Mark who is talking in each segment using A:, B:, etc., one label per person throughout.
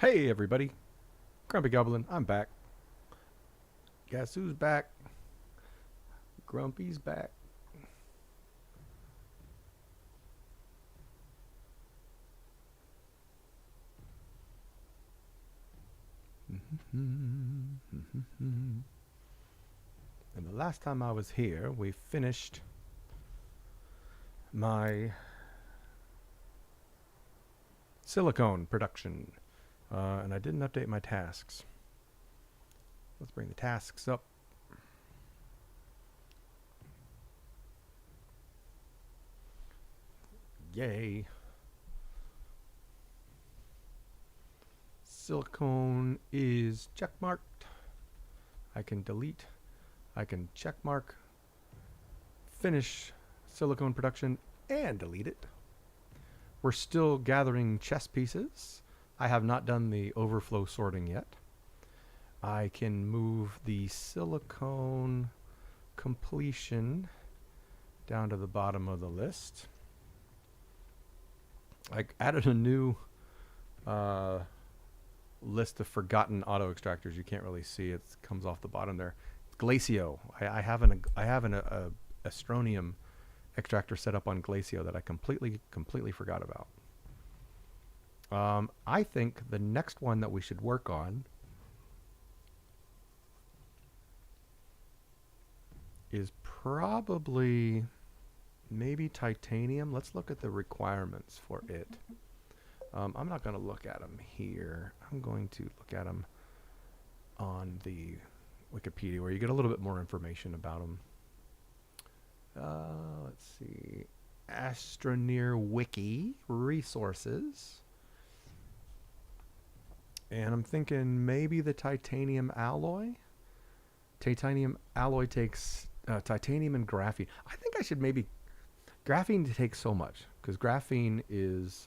A: Hey everybody, Grumpy Goblin, I'm back. Guess who's back? Grumpy's back. And the last time I was here, we finished my silicone production. And I didn't update my tasks. Let's bring the tasks up. Yay. Silicone is checkmarked. I can delete. I can checkmark. Finish silicone production and delete it. We're still gathering chess pieces. I have not done the overflow sorting yet. I can move the silicone completion down to the bottom of the list. I added a new list of forgotten auto extractors. You can't really see it. It comes off the bottom there. Glacio. I have an Astronium extractor set up on Glacio that I completely forgot about. I think the next one that we should work on is probably maybe titanium. Let's look at the requirements for it. I'm not going to look at them here. I'm going to look at them on the Wikipedia where you get a little bit more information about them. Let's see. Astroneer Wiki resources. And I'm thinking maybe the titanium alloy. Titanium alloy takes titanium and graphene. I think I should maybe... Graphene takes so much because graphene is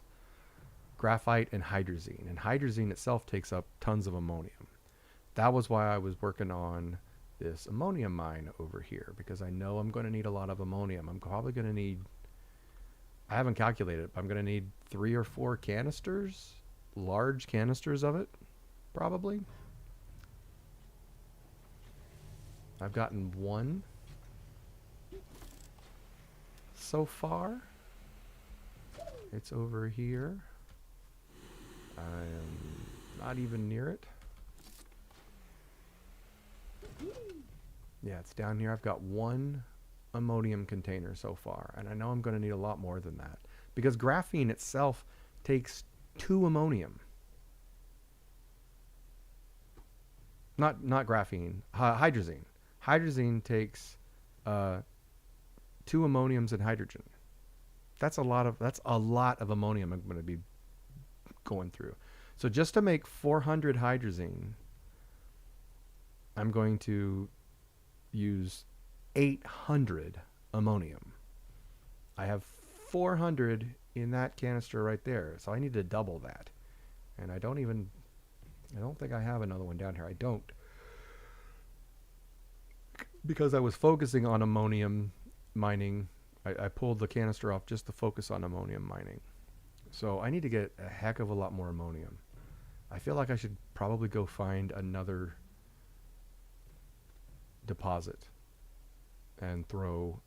A: graphite and hydrazine. And hydrazine itself takes up tons of ammonium. That was why I was working on this ammonium mine over here because I know I'm going to need a lot of ammonium. I'm probably going to need... I haven't calculated it, but I'm going to need 3 or 4 canisters. Large canisters of it, probably. I've gotten 1 so far. It's over here. I am not even near it. Yeah, it's down here. I've got 1 ammonium container so far, and I know I'm going to need a lot more than that because graphene itself takes 2 ammonium. Not graphene, hydrazine. Hydrazine takes 2 ammoniums and hydrogen. That's a lot of ammonium I'm going to be going through. So just to make 400 hydrazine, I'm going to use 800 ammonium. I have 400 in that canister right there, so I need to double that. And I don't think I have another one down here. I don't. Because I was focusing on ammonium mining. I pulled the canister off just to focus on ammonium mining. So I need to get a heck of a lot more ammonium. I feel like I should probably go find another deposit and throw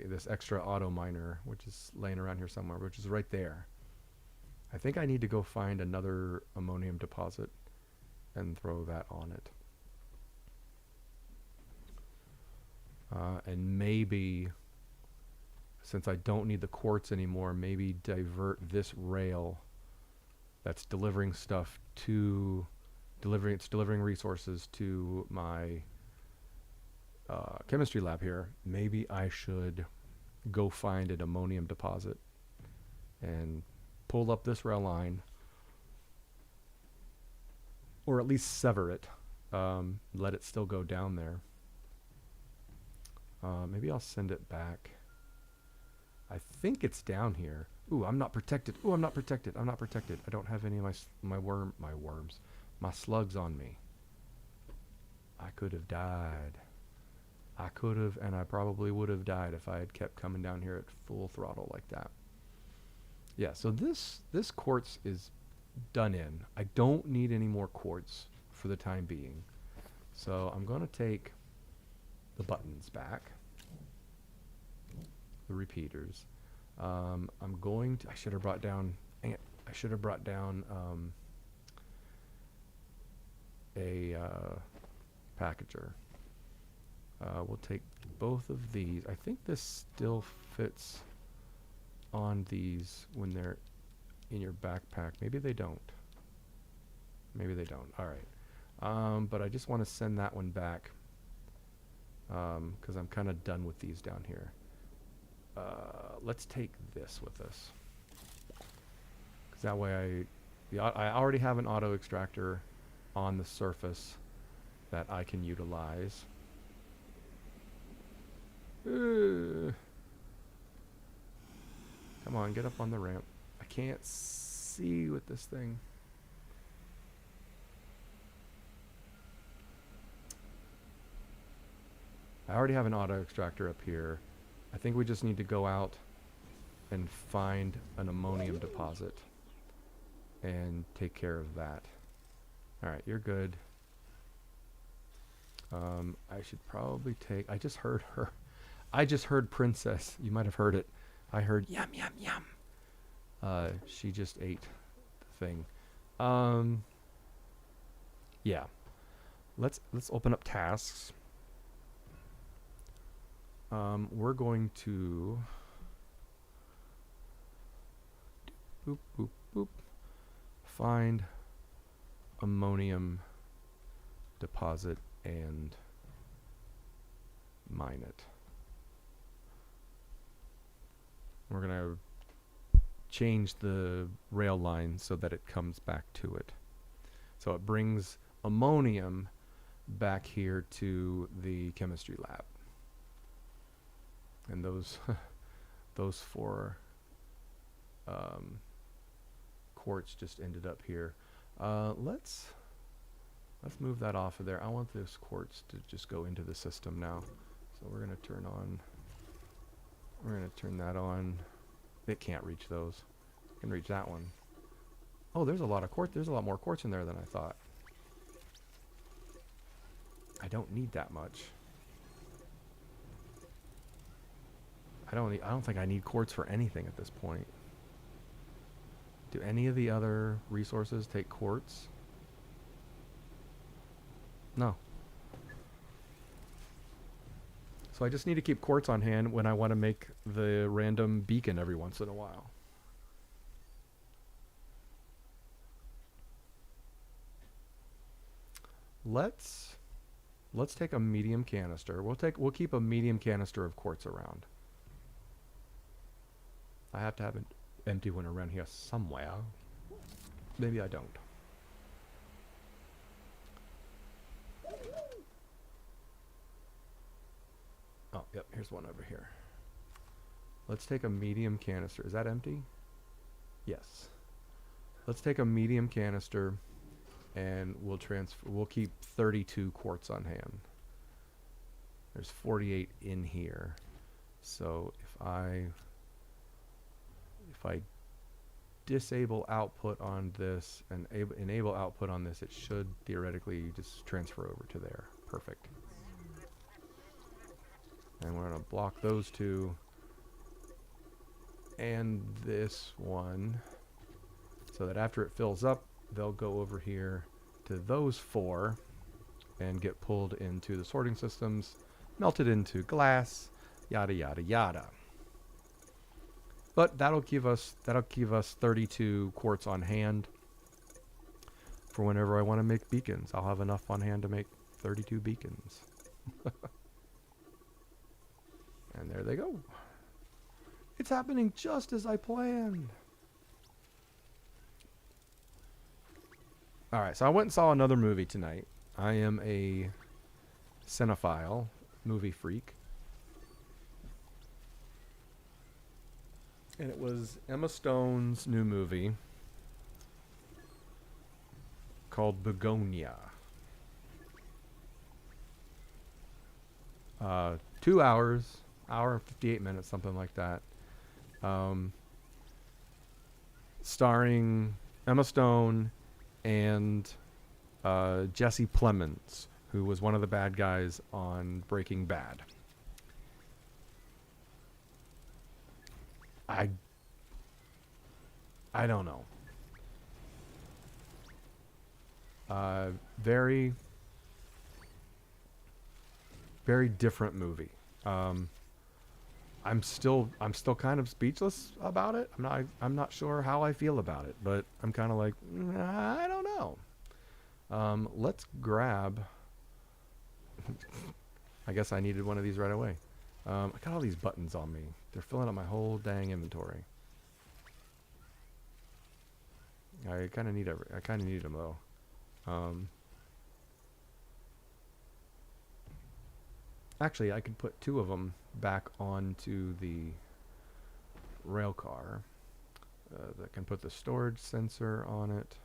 A: this extra auto miner, which is laying around here somewhere, which is right there. I think I need to go find another ammonium deposit and throw that on it. And maybe, since I don't need the quartz anymore, maybe divert this rail that's delivering stuff to delivering resources to my chemistry lab here. Maybe I should go find an ammonium deposit and pull up this rail line, or at least sever it, let it still go down there. Maybe I'll send it back. I think it's down here. Ooh, I'm not protected. Ooh, I'm not protected. I'm not protected. I don't have any of my slugs on me. I could have died. I could have, and I probably would have died if I had kept coming down here at full throttle like that. Yeah, so this quartz is done in. I don't need any more quartz for the time being. So I'm going to take the buttons back, the repeaters. I'm going to, I should have brought down, I should have brought down a packager. We'll take both of these. I think this still fits on these when they're in your backpack. Maybe they don't. Maybe they don't. All right. But I just want to send that one back because I'm kind of done with these down here. Let's take this with us. Because that way I already have an auto extractor on the surface that I can utilize. Come on, get up on the ramp. I can't see with this thing. I already have an auto extractor up here. I think we just need to go out and find an ammonium deposit and take care of that. Alright, you're good. I should probably take... I just heard her. I just heard Princess. You might have heard it. I heard yum, yum, yum. She just ate the thing. Yeah. Let's open up tasks. We're going to... Boop, boop, boop. Find ammonium deposit and mine it. We're going to change the rail line so that it comes back to it. So it brings ammonium back here to the chemistry lab. And those those four quartz just ended up here. Let's move that off of there. I want this quartz to just go into the system now. So we're going to turn on. We're going to turn that on. It can't reach those. It can reach that one. Oh, there's a lot of quartz. There's a lot more quartz in there than I thought. I don't need that much. I don't think I need quartz for anything at this point. Do any of the other resources take quartz? No. So I just need to keep quartz on hand when I want to make the random beacon every once in a while. Let's take a medium canister. We'll keep a medium canister of quartz around. I have to have an empty one around here somewhere. Maybe I don't. Oh, yep, here's one over here. Let's take a medium canister. Is that empty? Yes. Let's take a medium canister and we'll keep 32 quartz on hand. There's 48 in here. So if I disable output on this and enable output on this, it should theoretically just transfer over to there. Perfect. And we're going to block those two and this one so that after it fills up, they'll go over here to those four and get pulled into the sorting systems, melted into glass, yada yada yada. But that'll give us 32 quartz on hand for whenever I want to make beacons. I'll have enough on hand to make 32 beacons. And there they go. It's happening just as I planned. Alright, so I went and saw another movie tonight. I am a cinephile, movie freak. And it was Emma Stone's new movie called Begonia. 2 hours, hour and 58 minutes, something like that. Starring Emma Stone and Jesse Plemons, who was one of the bad guys on Breaking Bad. I I don't know. Very very different movie. Um, I'm still kind of speechless about it. I'm not sure how I feel about it, but I'm kind of like I don't know. Let's grab. I guess I needed one of these right away. I got all these buttons on me. They're filling up my whole dang inventory. I kind of need them though. Um, Actually, I could put two of them back onto the rail car. That can put the storage sensor on it,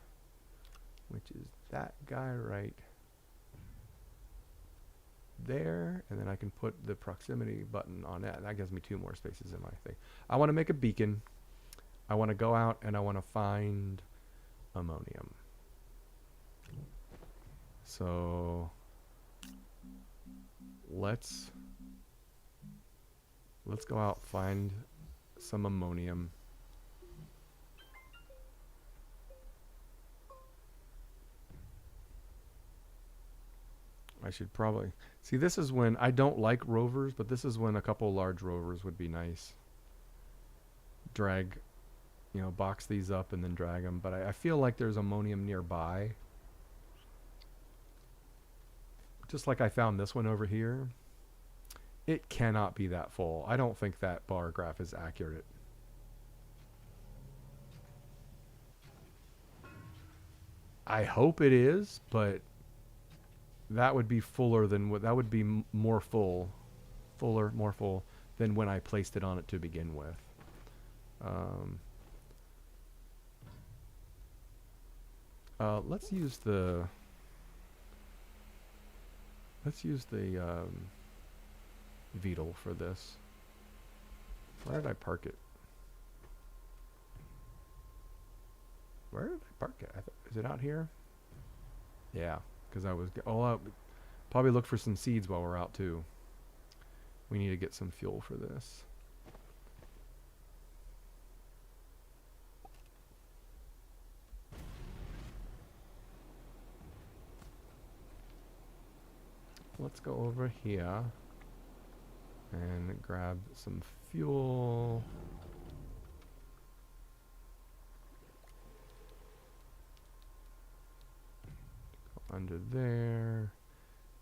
A: which is that guy right there, and then I can put the proximity button on that. That gives me two more spaces in my thing. I want to make a beacon. I want to go out and I want to find ammonium. So let's go out, find some ammonium. I should probably see, this is when I don't like rovers, but this is when a couple large rovers would be nice. Drag, box these up and then drag them. But I feel like there's ammonium nearby. Just like I found this one over here. It cannot be that full. I don't think that bar graph is accurate. I hope it is, but that would be fuller than what that would be more full, more full than when I placed it on it to begin with. Let's use the Beetle for this. Where did I park it? Where did I park it? Is it out here? Yeah, because I was probably look for some seeds while we're out too. We need to get some fuel for this. Let's go over here and grab some fuel. Go under there.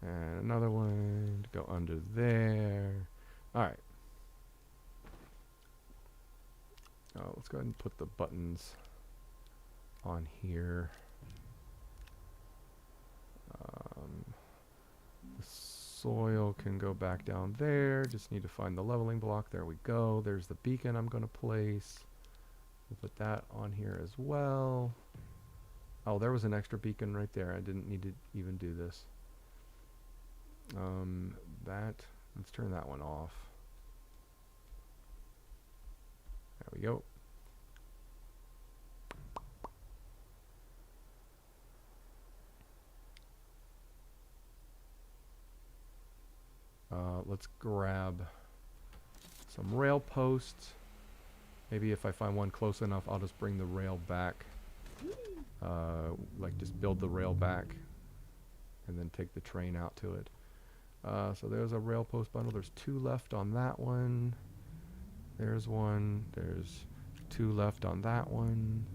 A: And another one to go under there. Alright. Let's go ahead and put the buttons on here. The soil can go back down there. Just need to find the leveling block. There we go. There's the beacon I'm going to place. We'll put that on here as well. Oh, there was an extra beacon right there. I didn't need to even do this. Let's turn that one off. There we go. Let's grab some rail posts. Maybe if I find one close enough, I'll just bring the rail back. Like just build the rail back and then take the train out to it. So there's a rail post bundle. There's 2 left on that one. There's one. There's 2 left on that one.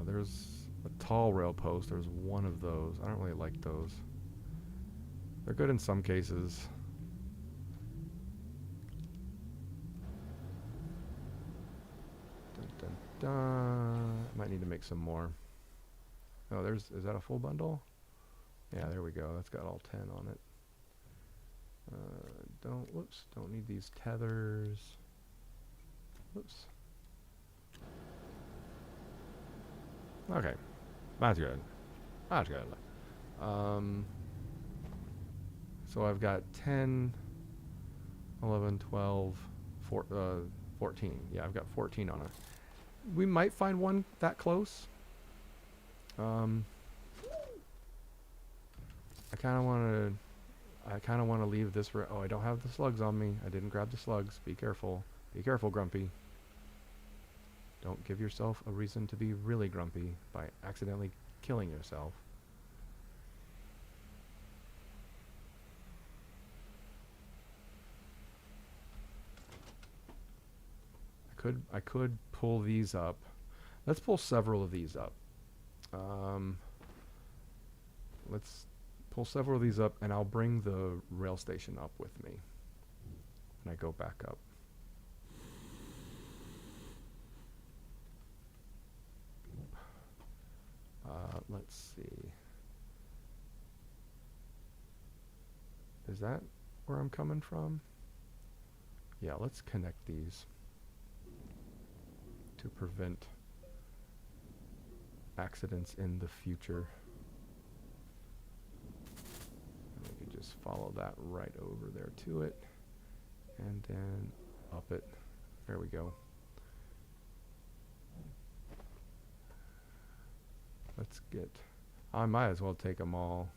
A: There's a tall rail post. There's one of those. I don't really like those. They're good in some cases. Dun, dun, dun. Might need to make some more. Oh, is that a full bundle? Yeah, there we go. That's got all 10 on it. Don't need these tethers. Whoops. Okay. That's good. That's good. So I've got 10, 11, 12, 14. Yeah, I've got 14 on it. We might find one that close. I kind of want to leave this. Oh, I don't have the slugs on me. I didn't grab the slugs. Be careful. Be careful, Grumpy. Don't give yourself a reason to be really grumpy by accidentally killing yourself. I could pull these up. Let's pull several of these up. Let's pull several of these up, and I'll bring the rail station up with me when I go back up. Let's see. Is that where I'm coming from? Yeah, let's connect these to prevent accidents in the future. And we can just follow that right over there to it, and then up it. There we go. Let's get. I might as well take them all,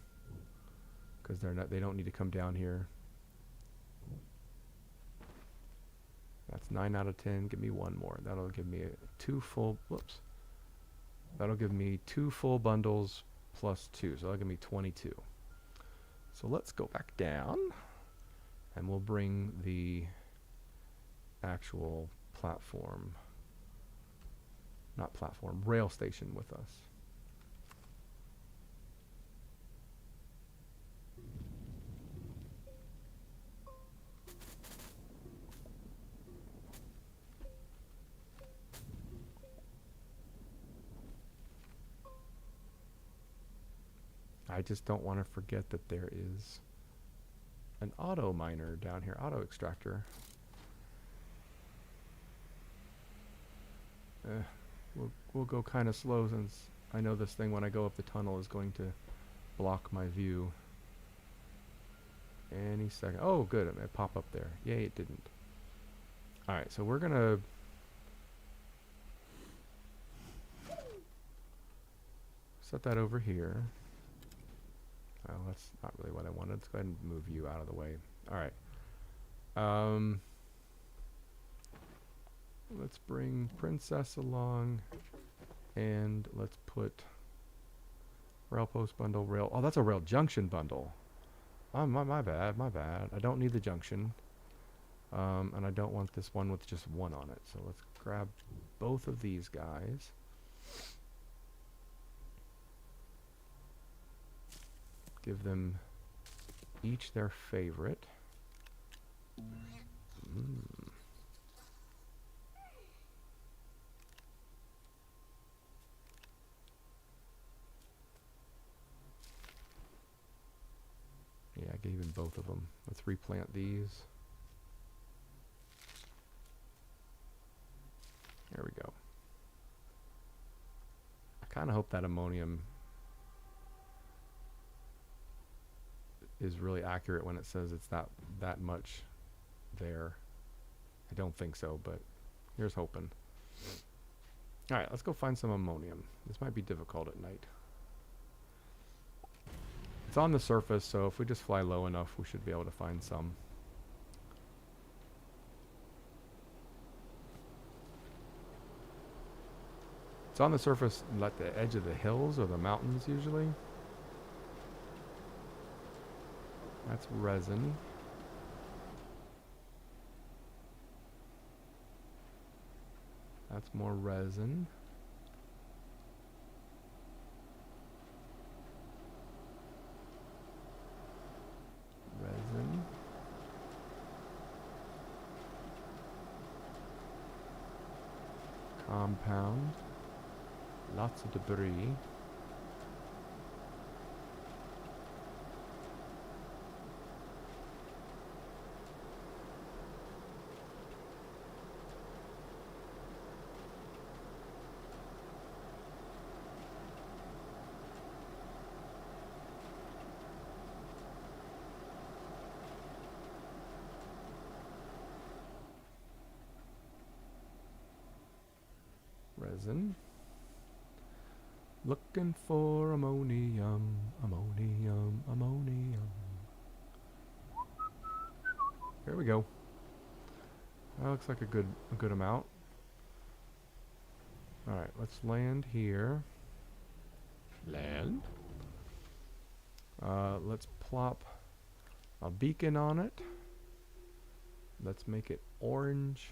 A: because they don't need to come down here. That's 9 out of 10. Give me one more. That'll give me That'll give me 2 full bundles plus 2. So that'll give me 22. So let's go back down, and we'll bring the actual rail station with us. I just don't want to forget that there is an auto miner down here, auto extractor. We'll go kind of slow, since I know this thing, when I go up the tunnel, is going to block my view any second. Oh, good, it may pop up there. Yay, it didn't. Alright, so we're gonna set that over here. Oh, that's not really what I wanted. Let's go ahead and move you out of the way. Alright. Let's bring Princess along, and let's put rail post bundle, rail. Oh, that's a rail junction bundle. Oh, my bad. I don't need the junction. And I don't want this one with just one on it. So let's grab both of these guys. Give them each their favorite. Yeah, I gave him both of them. Let's replant these. There we go. I kind of hope that ammonium is really accurate when it says it's that much there. I don't think so, but here's hoping. Alright, let's go find some ammonium. This might be difficult at night. It's on the surface, so if we just fly low enough, we should be able to find some. It's on the surface, like the edge of the hills or the mountains usually. That's resin. That's more resin. Resin. Compound. Lots of debris. reason. Looking for ammonium, ammonium, ammonium. Here we go. That looks like a good amount. All right, let's land here. Land. Let's plop a beacon on it. Let's make it orange.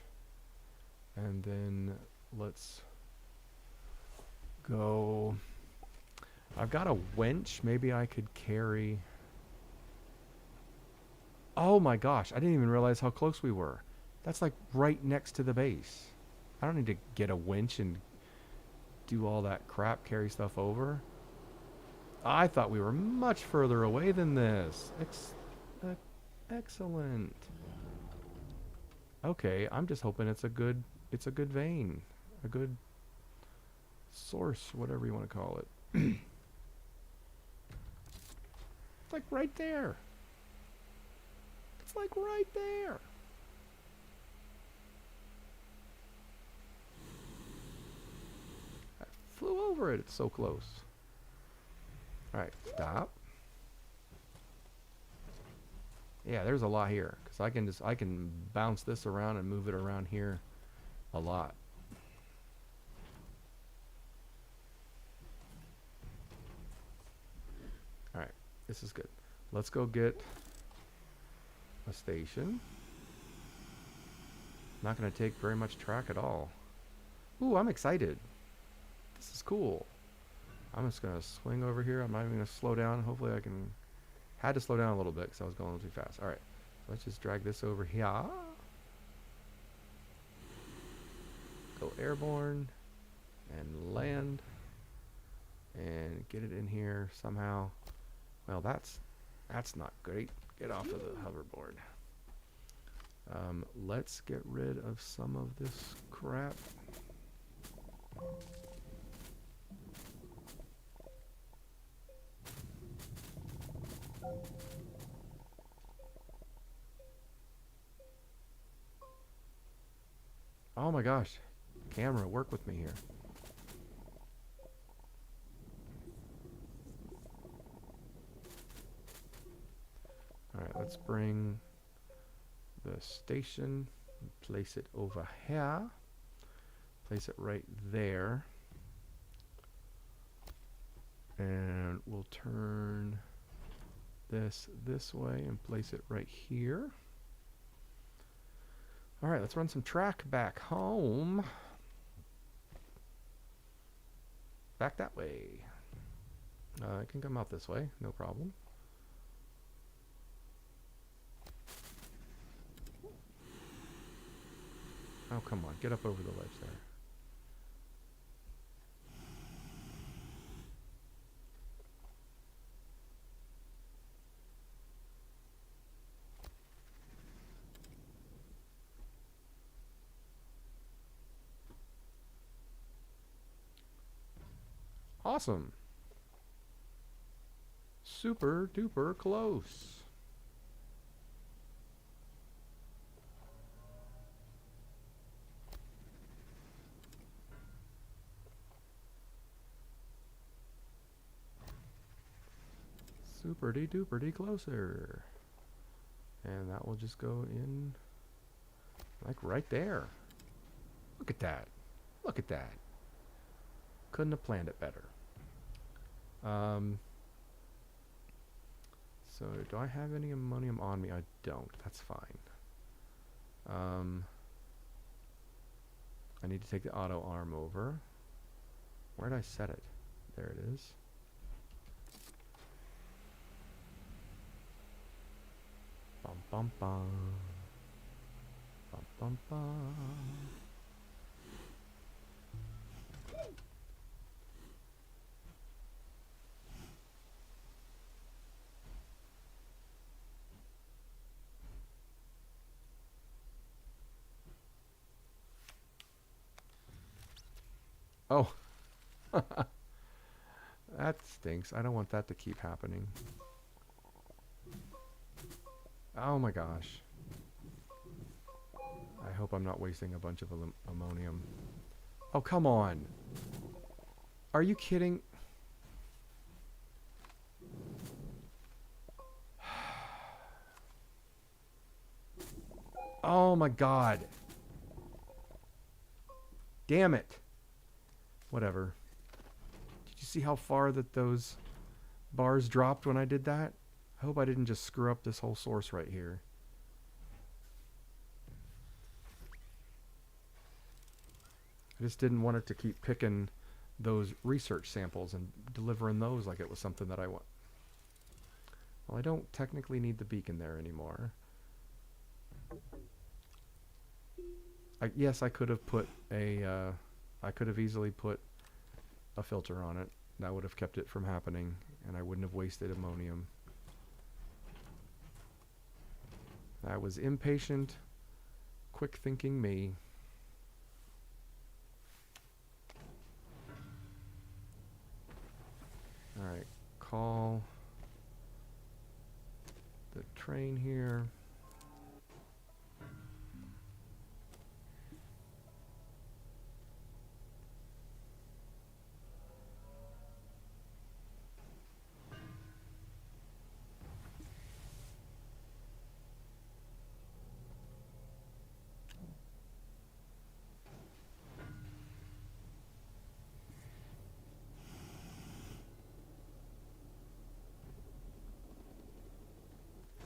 A: And then let's go. I've got a winch. Maybe I could carry. Oh my gosh, I didn't even realize how close we were. That's like right next to the base. I don't need to get a winch and do all that crap, carry stuff over. I thought we were much further away than this. Excellent. Okay, I'm just hoping it's a good vein, a good source, whatever you want to call it. It's like right there. It's like right there. I flew over it. It's so close. All right, stop. Yeah, there's a lot here because I can bounce this around and move it around here a lot. All right, this is good. Let's go get a station. Not going to take very much track at all. Ooh, I'm excited. This is cool. I'm just going to swing over here. I'm not even going to slow down. Hopefully I can... Had to slow down a little bit because I was going a little too fast. All right. Let's just drag this over here. Go airborne. And land. And get it in here somehow. Well, that's not great. Get off of the hoverboard. Let's get rid of some of this crap. Oh my gosh. Camera, work with me here. Alright, let's bring the station and place it over here. Place it right there. And we'll turn this way and place it right here. All right, let's run some track back home. Back that way. It can come out this way, no problem. Oh, come on, get up over the ledge there. Awesome. Super duper close. Super duper closer. And that will just go in like right there. Look at that. Look at that. Couldn't have planned it better. So do I have any ammonium on me? I don't. That's fine. I need to take the auto arm over. Where did I set it? There it is. Bum bum bum. Bum bum bum. Oh. That stinks. I don't want that to keep happening. Oh my gosh. I hope I'm not wasting a bunch of ammonium. Oh, come on. Are you kidding? Oh my god. Damn it. Whatever. Did you see how far that those bars dropped when I did that? I hope I didn't just screw up this whole source right here. I just didn't want it to keep picking those research samples and delivering those like it was something that I want. Well, I don't technically need the beacon there anymore. Yes, I could have put a, I could have easily put a filter on it. That would have kept it from happening, and I wouldn't have wasted ammonium. I was impatient, quick thinking me. Alright, call the train here.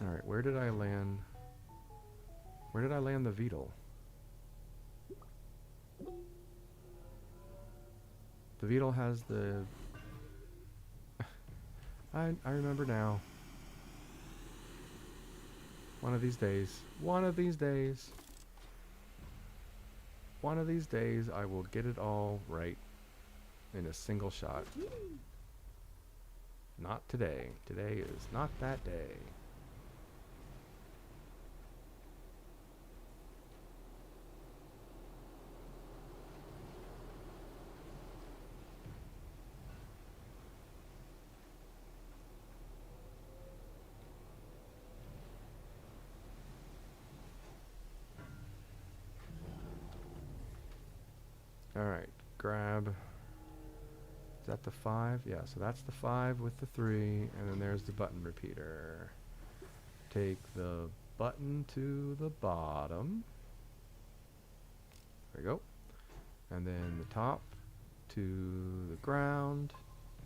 A: Alright, where did I land? Where did I land the Beetle? The Beetle has the... I remember now. One of these days. One of these days. One of these days I will get it all right in a single shot. Not today. Today is not that day. Alright, grab... Is that the 5? Yeah, so that's the 5 with the 3, and then there's the button repeater. Take the button to the bottom. There we go. And then the top to the ground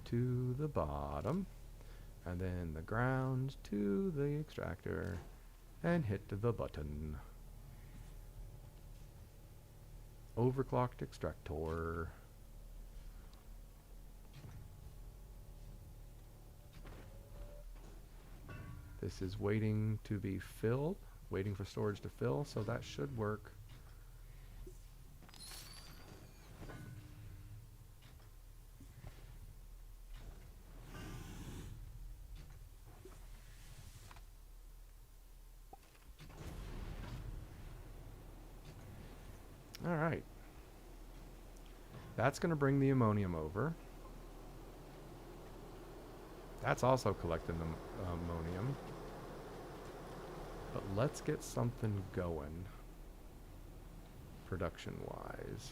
A: to the bottom. And then the ground to the extractor. And hit the button. Overclocked extractor. This is waiting to be filled, waiting for storage to fill, so that should work. All right. That's going to bring the ammonium over. That's also collecting the ammonium. But let's get something going, production-wise.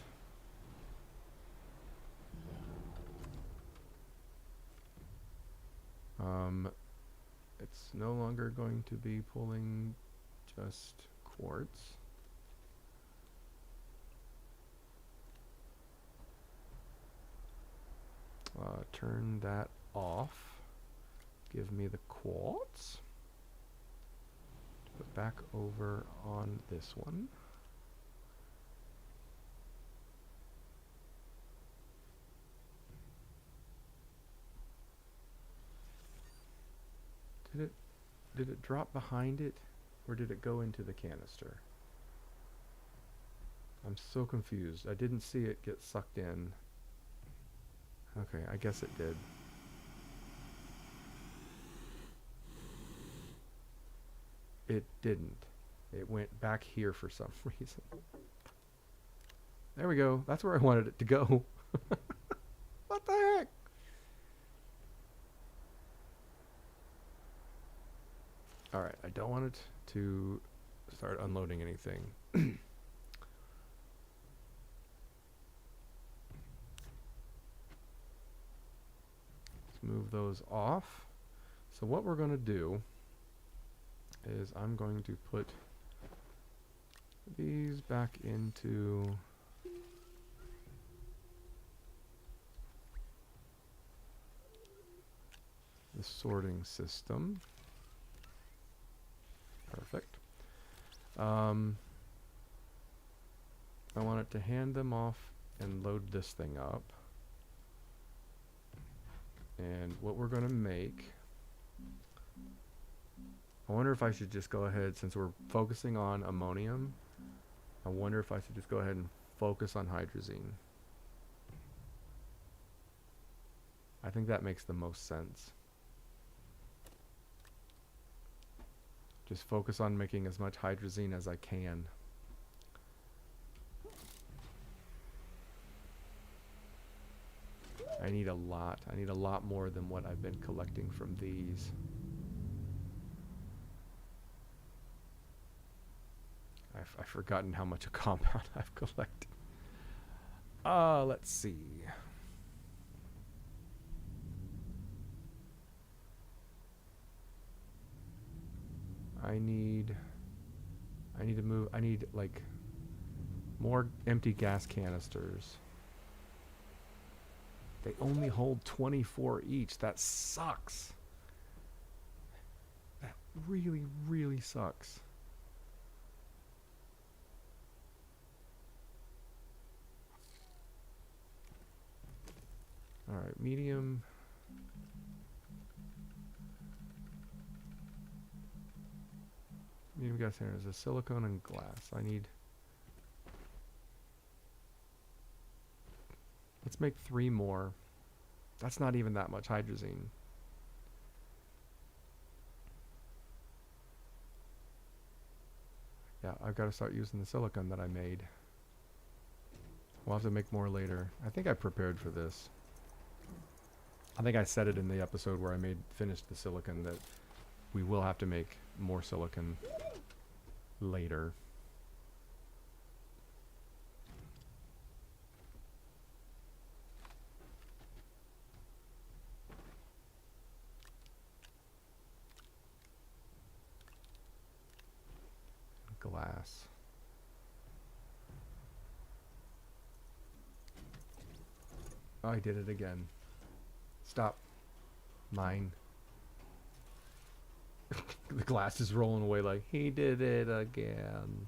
A: It's no longer going to be pulling just quartz. Turn that off. Give me the quartz. Put back over on this one. Did it drop behind it, or did it go into the canister? I'm so confused. I didn't see it get sucked in. Okay, I guess it did. It didn't. It went back here for some reason. There we go. That's where I wanted it to go. What the heck? Alright, I don't want it to start unloading anything. move those off. So what we're going to do is I'm going to put these back into the sorting system. Perfect. I want it to hand them off and load this thing up. And what we're going to make, I wonder if I should just go ahead, since we're focusing on ammonium, I wonder if I should just go ahead and focus on hydrazine. I think that makes the most sense. Just focus on making as much hydrazine as I can. I need a lot. I need a lot more than what I've been collecting from these. I've forgotten how much a compound I've collected. Let's see. I need to move. I need like more empty gas canisters. They only hold 24 each. That sucks. That really, really sucks. All right, medium. Medium gas here is a silicone and glass. I need. Let's make 3 more. That's not even that much hydrazine. Yeah, I've got to start using the silicone that I made. We'll have to make more later. I think I prepared for this. I think I said it in the episode where I finished the silicone that we will have to make more silicone later. Glass. Oh, I did it again. Stop. Mine. The glass is rolling away like, he did it again.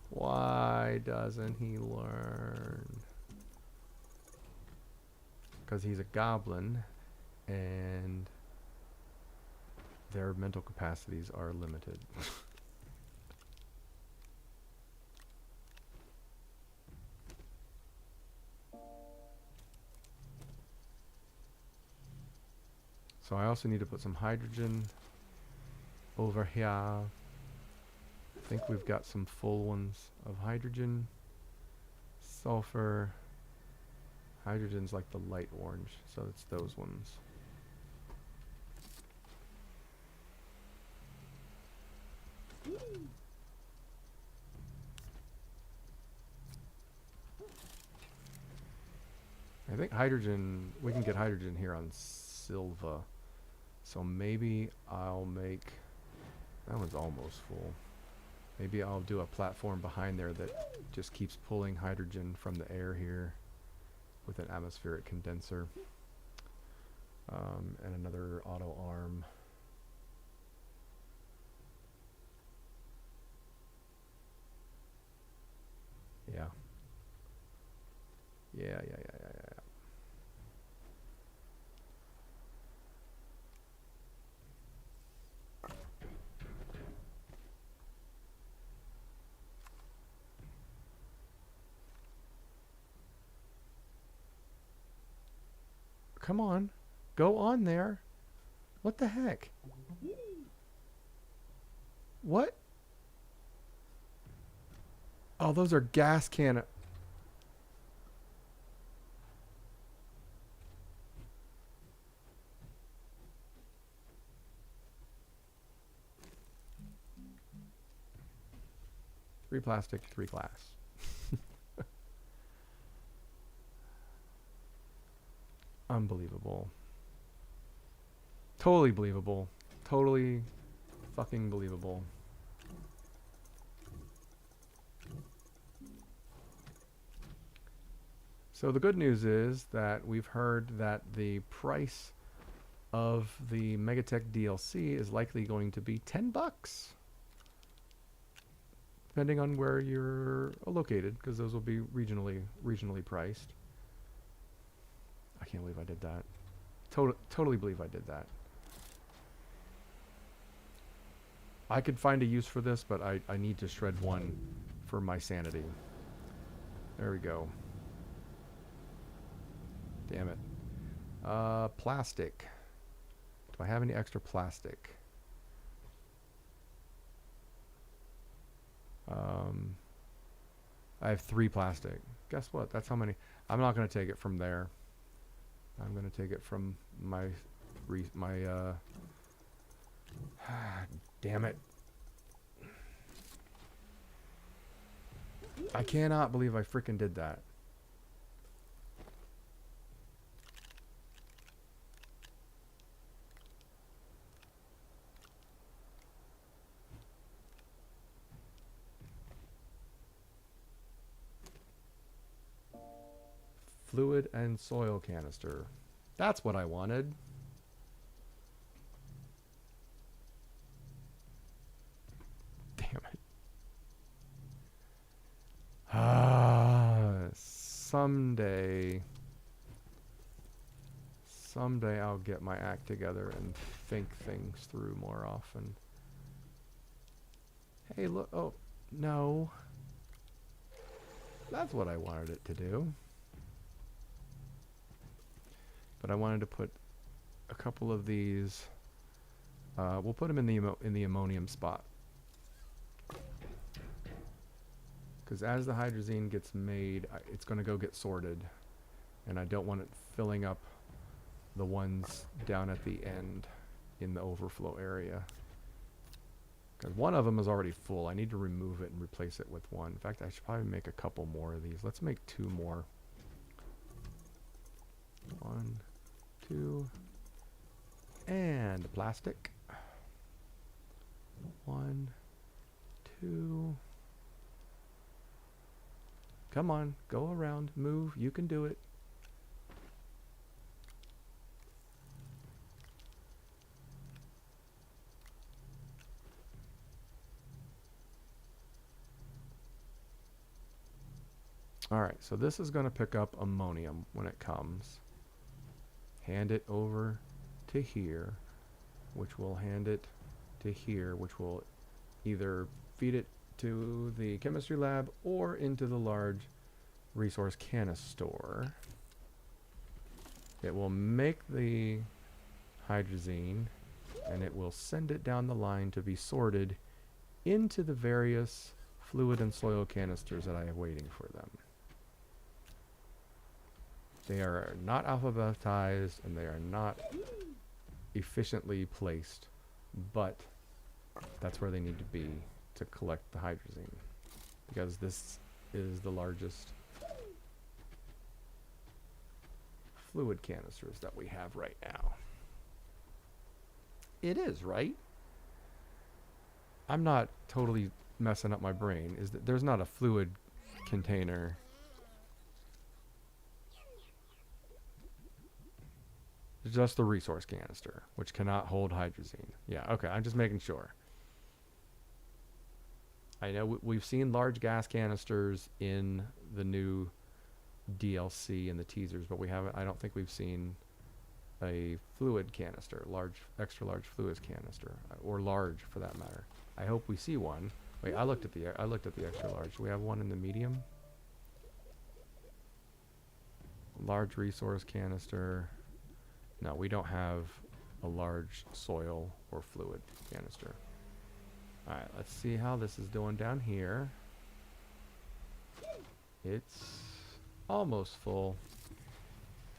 A: Why doesn't he learn? Because he's a goblin and their mental capacities are limited. So I also need to put some hydrogen over here. I think we've got some full ones of hydrogen, sulfur. Hydrogen's like the light orange, so it's those ones. I think hydrogen, we can get hydrogen here on Silva. So maybe I'll make, that one's almost full. Maybe I'll do a platform behind there that just keeps pulling hydrogen from the air here with an atmospheric condenser. And another auto arm. Yeah. Yeah. Come on. Go on there. What the heck? What? Oh, those are gas can. Three plastic, 3 glass. Unbelievable. Totally believable. Totally fucking believable. So the good news is that we've heard that the price of the Megatech DLC is likely going to be $10, depending on where you're located, because those will be regionally priced. I can't believe I did that. Totally believe I did that. I could find a use for this, but I need to shred one for my sanity. There we go. Damn it. Plastic. Do I have any extra plastic? I have 3 plastic. Guess what? That's how many. I'm not going to take it from there. I'm going to take it from my damn it. I cannot believe I freaking did that. Fluid and soil canister. That's what I wanted. Damn it. Someday I'll get my act together and think things through more often. Hey, look. Oh, no. That's what I wanted it to do. But I wanted to put a couple of these. We'll put them in the ammonium spot. Because as the hydrazine gets made, it's going to go get sorted. And I don't want it filling up the ones down at the end in the overflow area. Because one of them is already full. I need to remove it and replace it with one. In fact, I should probably make a couple more of these. Let's make 2 more. 1, 2, and plastic. 1, 2. Come on, go around, move, you can do it. Alright, so this is going to pick up ammonium when it comes. Hand it over to here, which will hand it to here, which will either feed it to the chemistry lab or into the large resource canister. It will make the hydrazine and it will send it down the line to be sorted into the various fluid and soil canisters that I have waiting for them. They are not alphabetized and they are not efficiently placed, but that's where they need to be to collect the hydrazine, because this is the largest fluid canisters that we have right now. It is, right? I'm not totally messing up my brain. Is that there's not a fluid container. It's just the resource canister, which cannot hold hydrazine. Yeah, okay, I'm just making sure. I know we've seen large gas canisters in the new DLC and the teasers, but we haven't. I don't think we've seen a fluid canister, extra large fluid canister, or large for that matter. I hope we see one. Wait, I looked at the extra large. Do we have one in the medium? Large resource canister. No, we don't have a large soil or fluid canister. Alright, let's see how this is doing down here. It's almost full.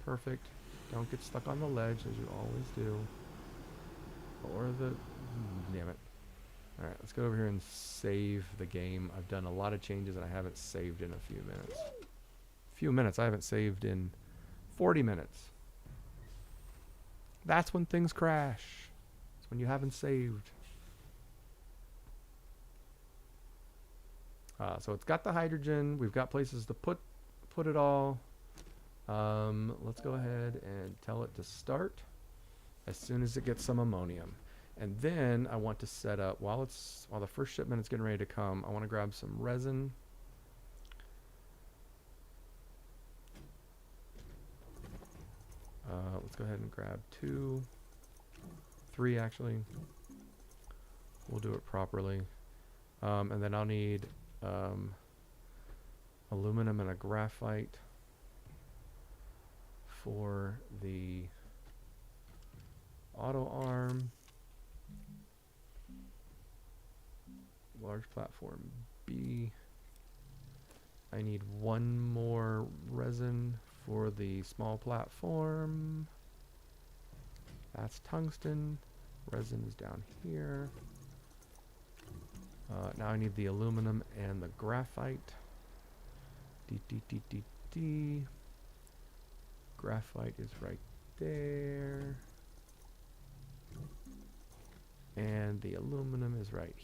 A: Perfect. Don't get stuck on the ledge as you always do. Or the... damn it. Alright, let's go over here and save the game. I've done a lot of changes and I haven't saved in a few minutes. I haven't saved in 40 minutes. That's when things crash. It's when you haven't saved. So it's got the hydrogen. We've got places to put it all. Let's go ahead and tell it to start as soon as it gets some ammonium. And then I want to set up, while the first shipment is getting ready to come, I want to grab some resin. Let's go ahead and grab 2, 3 actually. We'll do it properly. And then I'll need aluminum and a graphite for the auto arm. Large platform B. I need 1 more resin for the small platform. That's tungsten. Resin is down here. Now I need the aluminum and the graphite. D. Graphite is right there. And the aluminum is right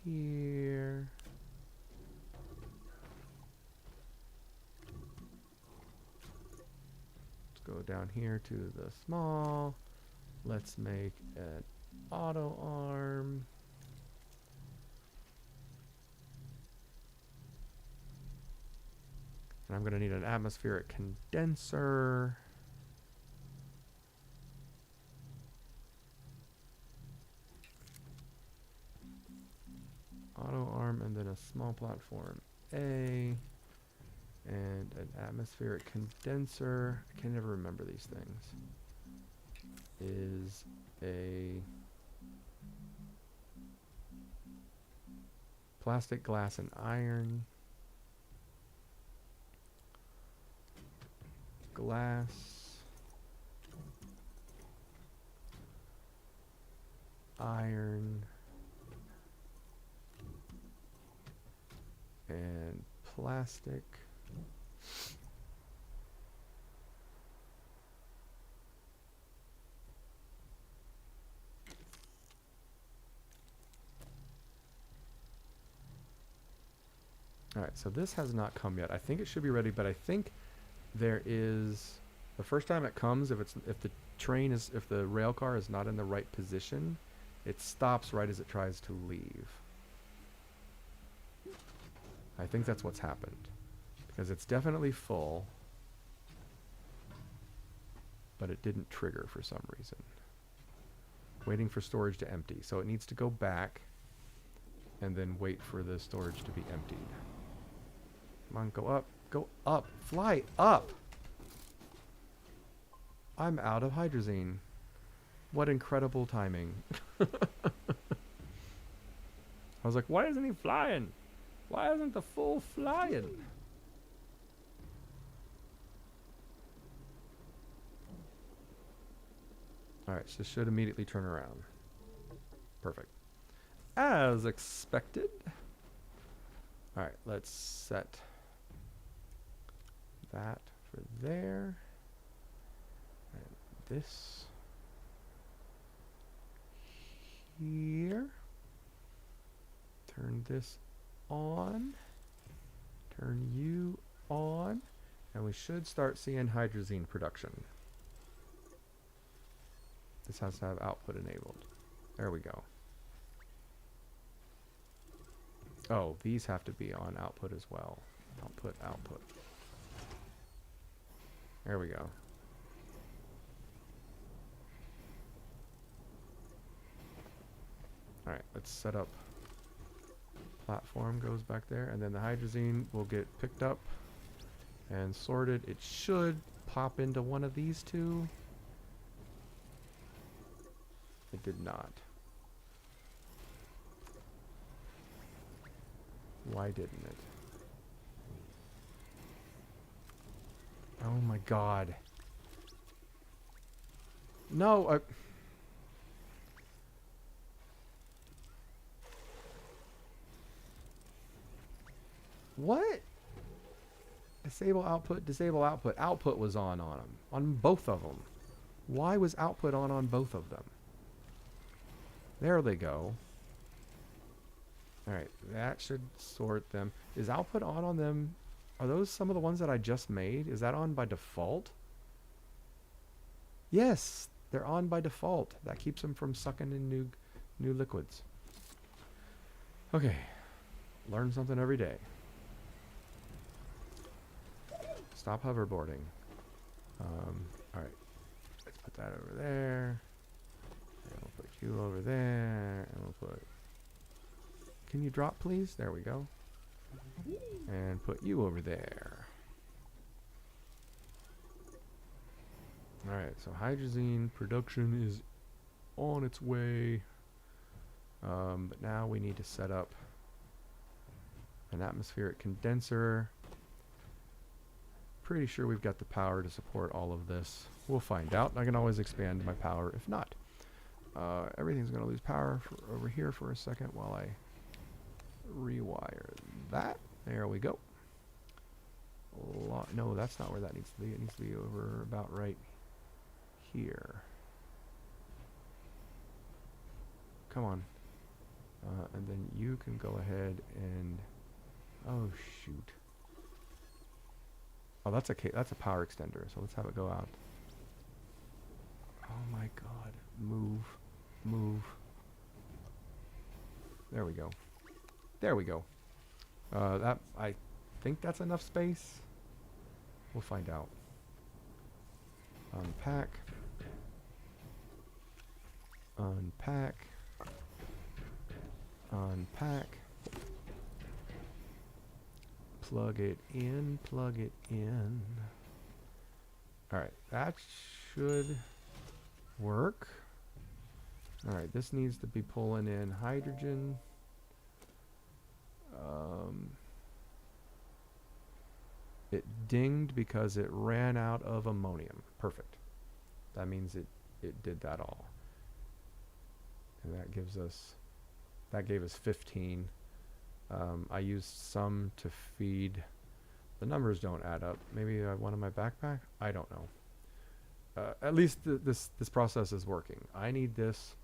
A: here. Let's go down here to the small. Let's make an auto arm. And I'm going to need an atmospheric condenser. Auto arm, and then a small platform A, and an atmospheric condenser. I can never remember these things. Is a plastic, glass, and iron. Glass, iron, and plastic. Alright, so this has not come yet. I think it should be ready, but I think there is, the first time it comes, if the rail car is not in the right position, it stops right as it tries to leave. I think that's what's happened, because it's definitely full, but it didn't trigger for some reason. Waiting for storage to empty, so it needs to go back and then wait for the storage to be emptied. Come on, go up, fly up! I'm out of hydrazine. What incredible timing. I was like, why isn't he flying? Why isn't the fool flying? Alright, so this should immediately turn around. Perfect. As expected. Alright, let's set that for there. And this here. Turn this on. Turn you on. And we should start seeing hydrazine production. This has to have output enabled. There we go. Oh, these have to be on output as well. Output, output. There we go. Alright, let's set up. Platform goes back there, and then the hydrazine will get picked up and sorted. It should pop into one of these two. It did not. Why didn't it? Oh my god. No, what? Disable output, disable output. Output was on them. On both of them. Why was output on both of them? There they go. Alright, that should sort them. Is output on them? Are those some of the ones that I just made? Is that on by default? Yes, they're on by default. That keeps them from sucking in new liquids. Okay, learn something every day. Stop hoverboarding. Alright, let's put that over there. And we'll put you over there. And we'll put... Can you drop, please? There we go. And put you over there. Alright, so hydrazine production is on its way. But now we need to set up an atmospheric condenser. Pretty sure we've got the power to support all of this. We'll find out. I can always expand my power if not. Everything's going to lose power over here for a second while I rewire that. There we go. No, that's not where that needs to be. It needs to be over about right here. Come on. And then you can go ahead and... Oh, shoot. Oh, that's a power extender, so let's have it go out. Oh my god. Move. Move. There we go. There we go. I think that's enough space. We'll find out. Unpack. Unpack. Unpack. Plug it in. Plug it in. Alright, that should work. Alright, this needs to be pulling in hydrogen. It dinged because it ran out of ammonium. Perfect. That means it did that all. And that gives us, that gave us 15. I used some to feed. The numbers don't add up. Maybe one in my backpack? I don't know. At least this process is working. I need this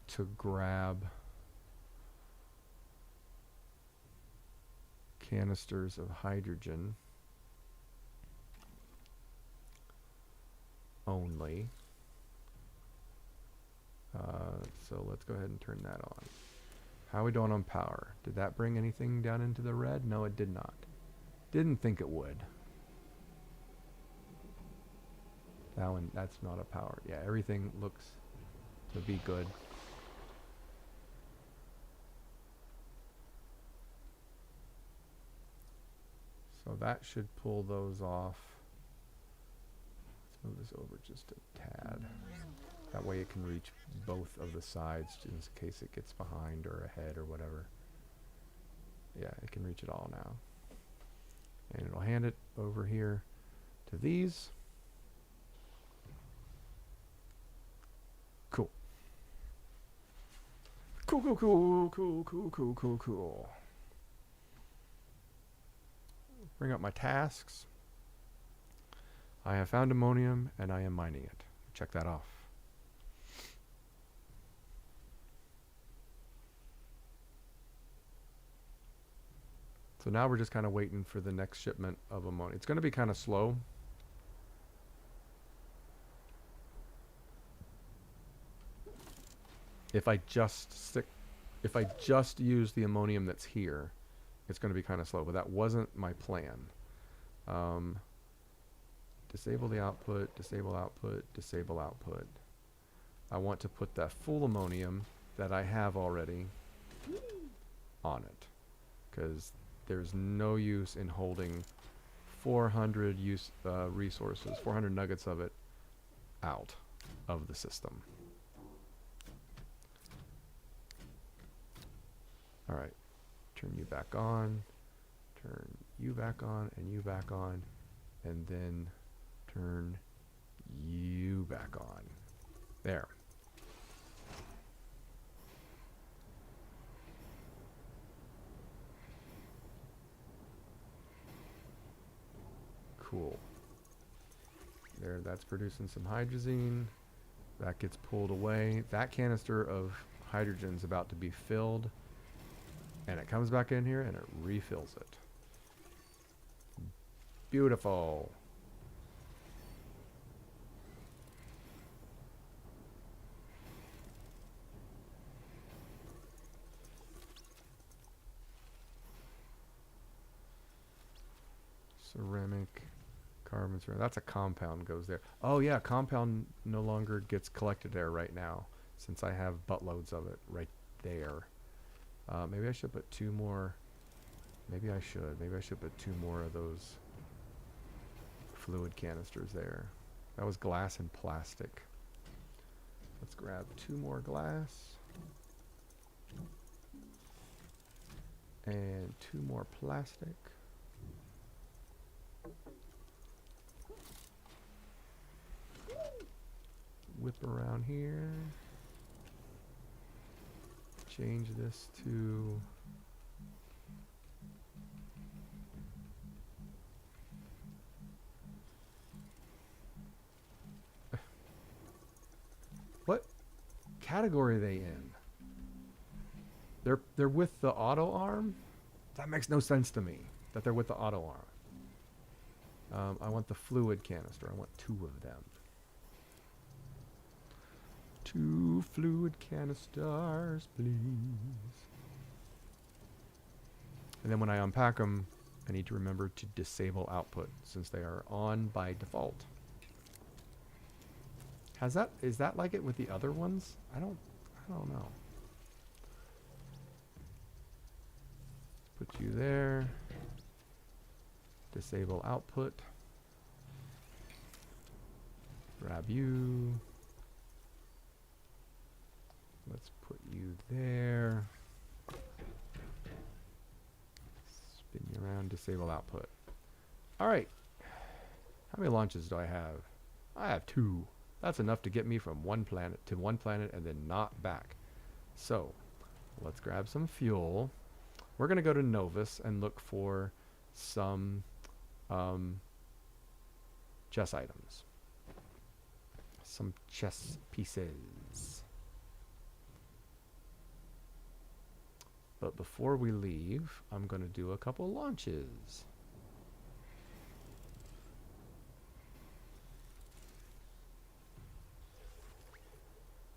A: to grab canisters of hydrogen only. So let's go ahead and turn that on. How are we doing on power? Did that bring anything down into the red? No, it did not. Didn't think it would. That one, that's not a power. Yeah, everything looks to be good. So that should pull those off. Let's move this over just a tad. That way it can reach both of the sides in case it gets behind or ahead or whatever. Yeah, it can reach it all now. And it'll hand it over here to these. Cool. Cool, cool, cool, cool, cool, cool, cool, cool. Bring up my tasks. I have found ammonium and I am mining it. Check that off. So now we're just kind of waiting for the next shipment of ammonia. It's going to be kind of slow. If I just use the ammonium that's here, it's going to be kind of slow, but that wasn't my plan. Disable the output, disable output, disable output. I want to put that full ammonium that I have already on it, because there's no use in holding 400 resources, 400 nuggets of it out of the system. All right, turn you back on, turn you back on, and you back on, and then turn you back on. There. Cool. There, that's producing some hydrazine. That gets pulled away. That canister of hydrogen's about to be filled. And it comes back in here and it refills it. Beautiful. Ceramic, carbon ceramic. That's a compound goes there. Oh yeah, compound no longer gets collected there right now since I have buttloads of it right there. Maybe I should put two more. Maybe I should put two more of those fluid canisters there. That was glass and plastic. Let's grab two more glass. And two more plastic. Whip around here. Change this to what category are they in? They're with the auto arm? That makes no sense to me that they're with the auto arm. I want the fluid canister. I want two of them. Two fluid canisters, please. And then when I unpack them, I need to remember to disable output since they are on by default. Is that like it with the other ones? I don't know. Put you there. Disable output. Grab you. Let's put you there. Spin you around, disable output. Alright. How many launches do I have? I have 2. That's enough to get me from one planet to one planet and then not back. So, let's grab some fuel. We're going to go to Novus and look for some chess items. Some chess pieces. But before we leave, I'm going to do a couple launches.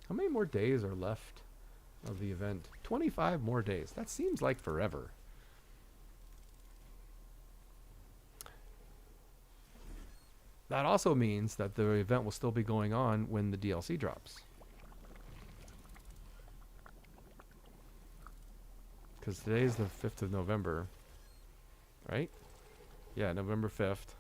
A: How many more days are left of the event? 25 more days. That seems like forever. That also means that the event will still be going on when the DLC drops. Because today is the 5th of November, right? Yeah, November 5th.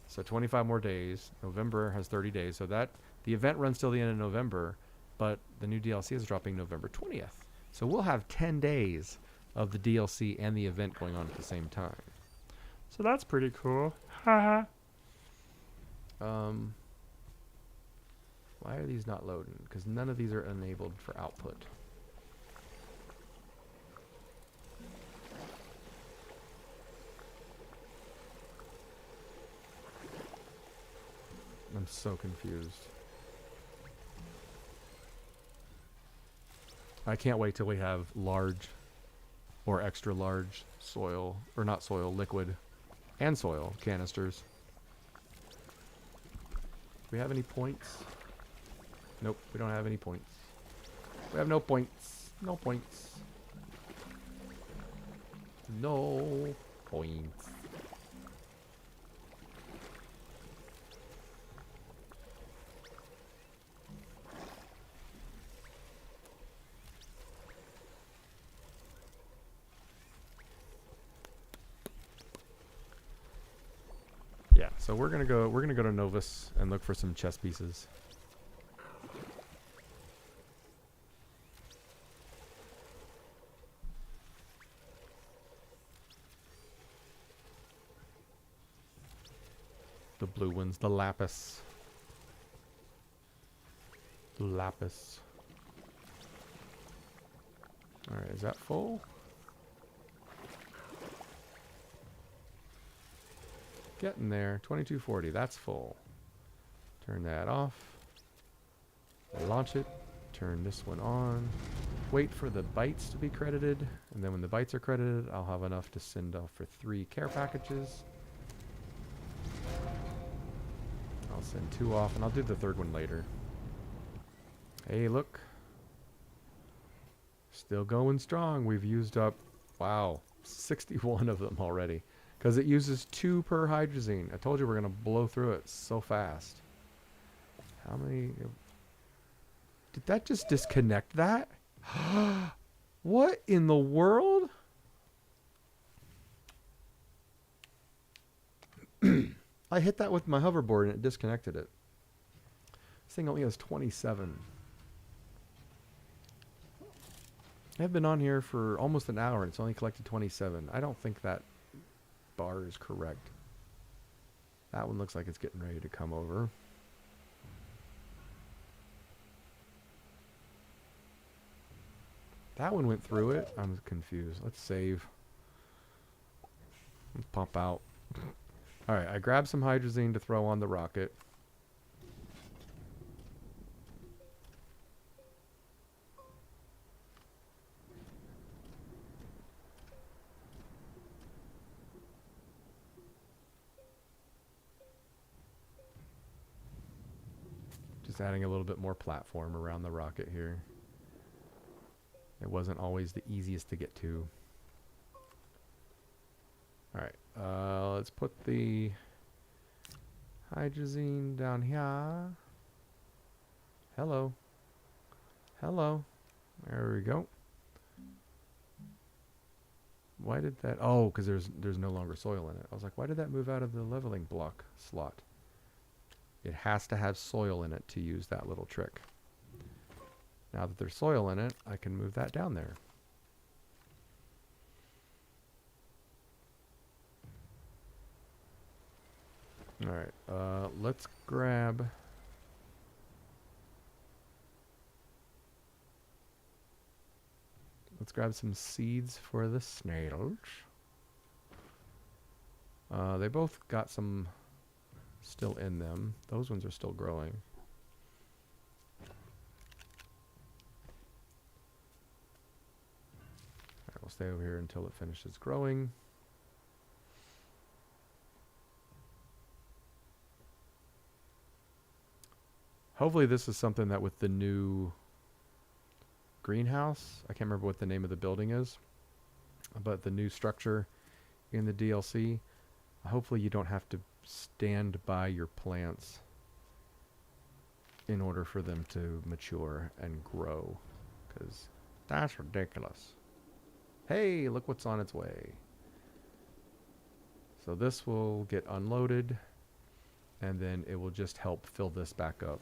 A: So 25 more days. November has 30 days. So that the event runs till the end of November, but the new DLC is dropping November 20th. So we'll have 10 days of the DLC and the event going on at the same time. So that's pretty cool. Haha. Why are these not loading? Because none of these are enabled for output. I'm so confused. I can't wait till we have large or extra large soil, or not soil, liquid and soil canisters. Do we have any points? Nope, we don't have any points. We have no points. No points. No points. Yeah, so we're gonna go to Novus and look for some chess pieces. The blue ones, the lapis. The lapis. Alright, is that full? Getting there. 2240, that's full. Turn that off. Launch it. Turn this one on. Wait for the bytes to be credited. And then when the bytes are credited, I'll have enough to send off for 3 care packages. I'll send 2 off, and I'll do the 3rd one later. Hey, look. Still going strong. We've used up, wow, 61 of them already. Because it uses 2 per hydrazine. I told you we're going to blow through it so fast. How many? Did that just disconnect that? What in the world? I hit that with my hoverboard and it disconnected it. This thing only has 27. I've been on here for almost an hour and it's only collected 27. I don't think that bar is correct. That one looks like it's getting ready to come over. That one went through it. I'm confused. Let's save. Let's pop out. Alright, I grabbed some hydrazine to throw on the rocket. Just adding a little bit more platform around the rocket here. It wasn't always the easiest to get to. Alright, let's put the hydrazine down here. Hello. Hello. There we go. Why did that? Oh, because there's no longer soil in it. I was like, why did that move out of the leveling block slot? It has to have soil in it to use that little trick. Now that there's soil in it, I can move that down there. Alright, let's grab... Let's grab some seeds for the snails. They both got some still in them. Those ones are still growing. Alright, we'll stay over here until it finishes growing. Hopefully this is something that with the new greenhouse, I can't remember what the name of the building is, but the new structure in the DLC, hopefully you don't have to stand by your plants in order for them to mature and grow, because that's ridiculous. Hey, look what's on its way. So this will get unloaded and then it will just help fill this back up.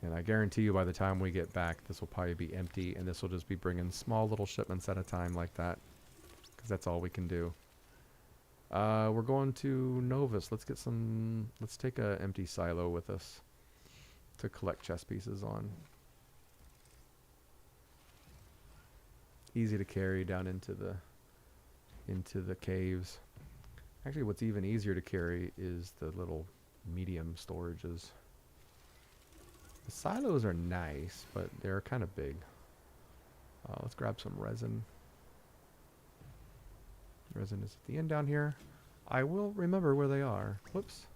A: And I guarantee you by the time we get back, this will probably be empty, and this will just be bringing small little shipments at a time like that, because that's all we can do. We're going to Novus. Let's take a empty silo with us to collect chess pieces on. Easy to carry down into the caves. Actually, what's even easier to carry is the little medium storages. The silos are nice, but they're kind of big. Let's grab some resin. Resin is at the end down here. I will remember where they are. Whoops.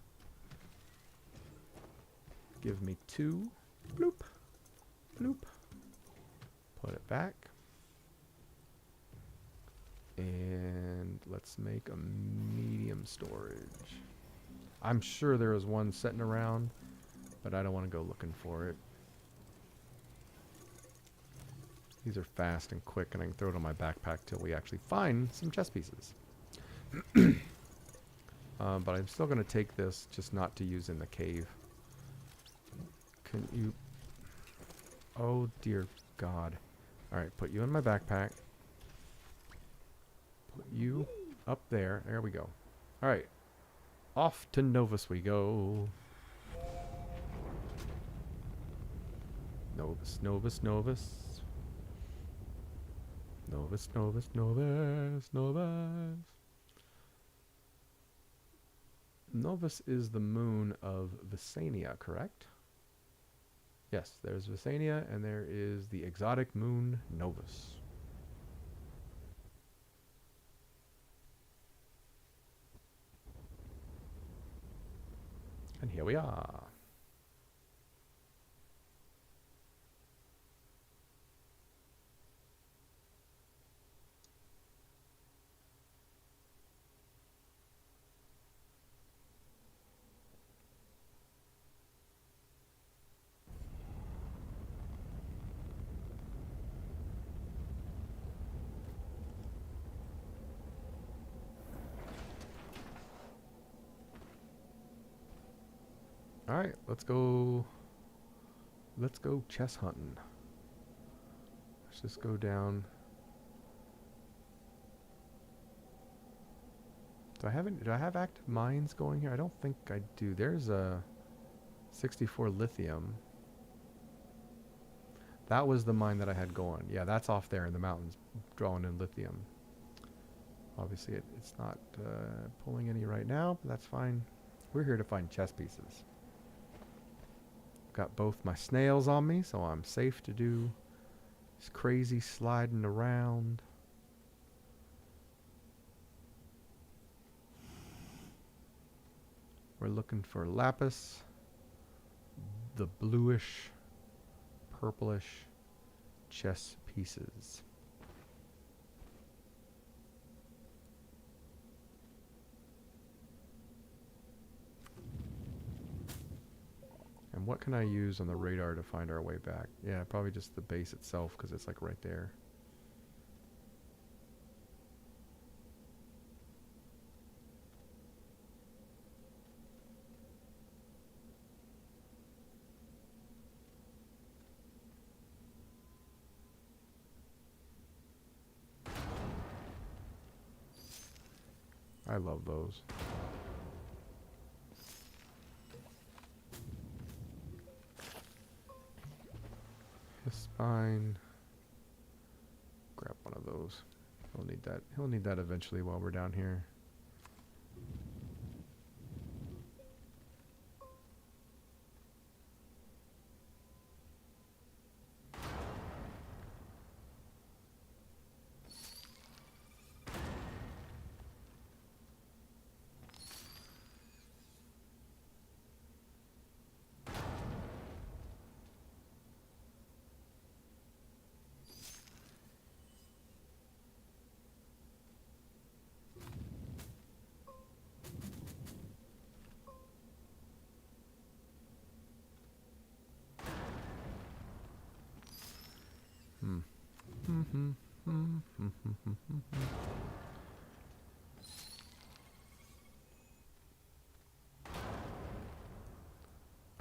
A: Give me 2. Bloop. Bloop. Put it back. And let's make a medium storage. I'm sure there is one sitting around, but I don't want to go looking for it. These are fast and quick, and I can throw it on my backpack till we actually find some chess pieces. But I'm still going to take this, just not to use in the cave. Can you... Oh, dear God. Alright, put you in my backpack. Put you up there. There we go. Alright. Off to Novus we go. Novus, Novus, Novus. Novus, Novus, Novus, Novus. Novus is the moon of Visania, correct? Yes, there's Visania, and there is the exotic moon Novus. And here we are. All right, let's go. Let's go chess hunting. Let's just go down. Do I have active mines going here? I don't think I do. There's a 64 lithium. That was the mine that I had going. Yeah, that's off there in the mountains, drawing in lithium. Obviously, it's not pulling any right now, but that's fine. We're here to find chess pieces. Got both my snails on me, so I'm safe to do this crazy sliding around. We're looking for lapis, the bluish, purplish chess pieces. And what can I use on the radar to find our way back? Yeah, probably just the base itself, because it's like right there. I love those. His spine. Grab one of those. He'll need that. He'll need that eventually while we're down here.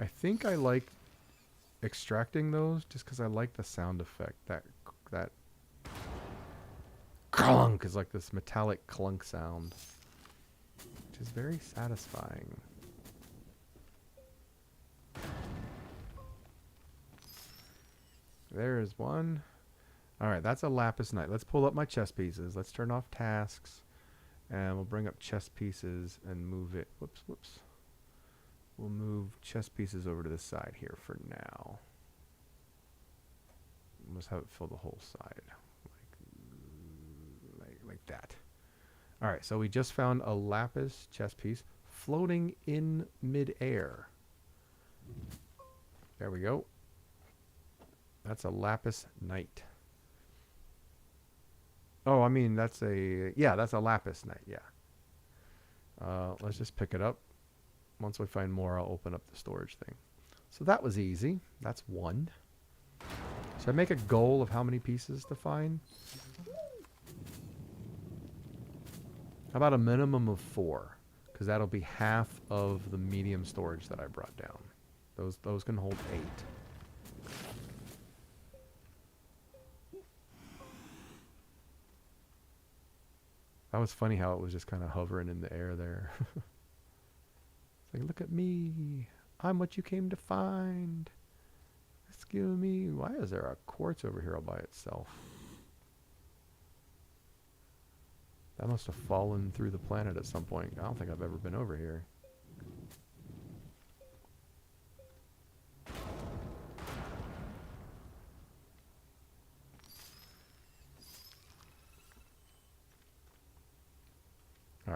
A: I think I like extracting those just because I like the sound effect. That clunk is like this metallic clunk sound, which is very satisfying. There is one. All right, that's a lapis knight. Let's pull up my chess pieces. Let's turn off tasks, and we'll bring up chess pieces and move it. Whoops, whoops. We'll move chess pieces over to the side here for now. Let's have it fill the whole side, like that. All right, so we just found a lapis chess piece floating in midair. There we go. That's a lapis knight. Oh, I mean, that's a lapis knight, yeah. Let's just pick it up. Once we find more, I'll open up the storage thing. So that was easy. That's one. Should I make a goal of how many pieces to find? How about a minimum of 4? Because that'll be half of the medium storage that I brought down. Those can hold 8. That was funny how it was just kind of hovering in the air there. It's like, look at me. I'm what you came to find. Rescue me. Why is there a quartz over here all by itself? That must have fallen through the planet at some point. I don't think I've ever been over here.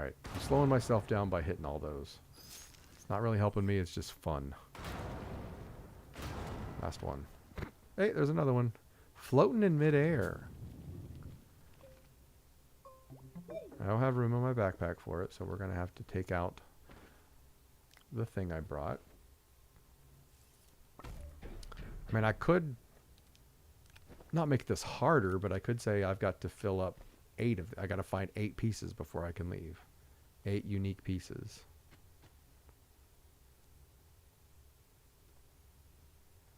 A: Alright, I'm slowing myself down by hitting all those. It's not really helping me, it's just fun. Last one. Hey, there's another one. Floating in midair. I don't have room in my backpack for it, so we're going to have to take out the thing I brought. I mean, I could not make this harder, but I could say I've got to fill up 8 of I got to find 8 pieces before I can leave. 8 unique pieces.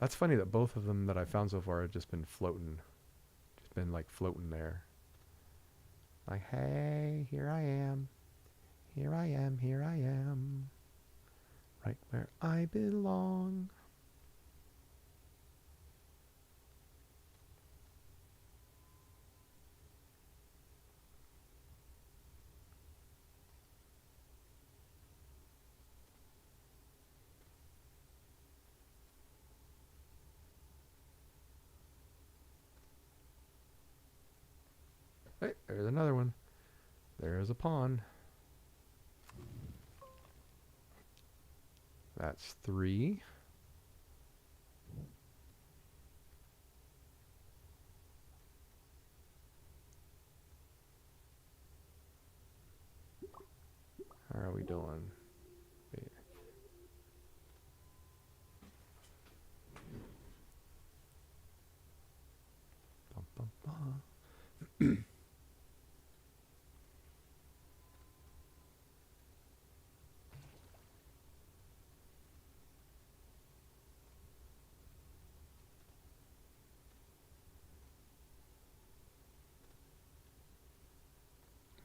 A: That's funny that both of them that I found so far have just been floating. Just been like floating there. Like, hey, here I am. Here I am, here I am. Right where I belong. Hey, there's another one. There's a pawn. That's 3. How are we doing? Bum, bum, bum.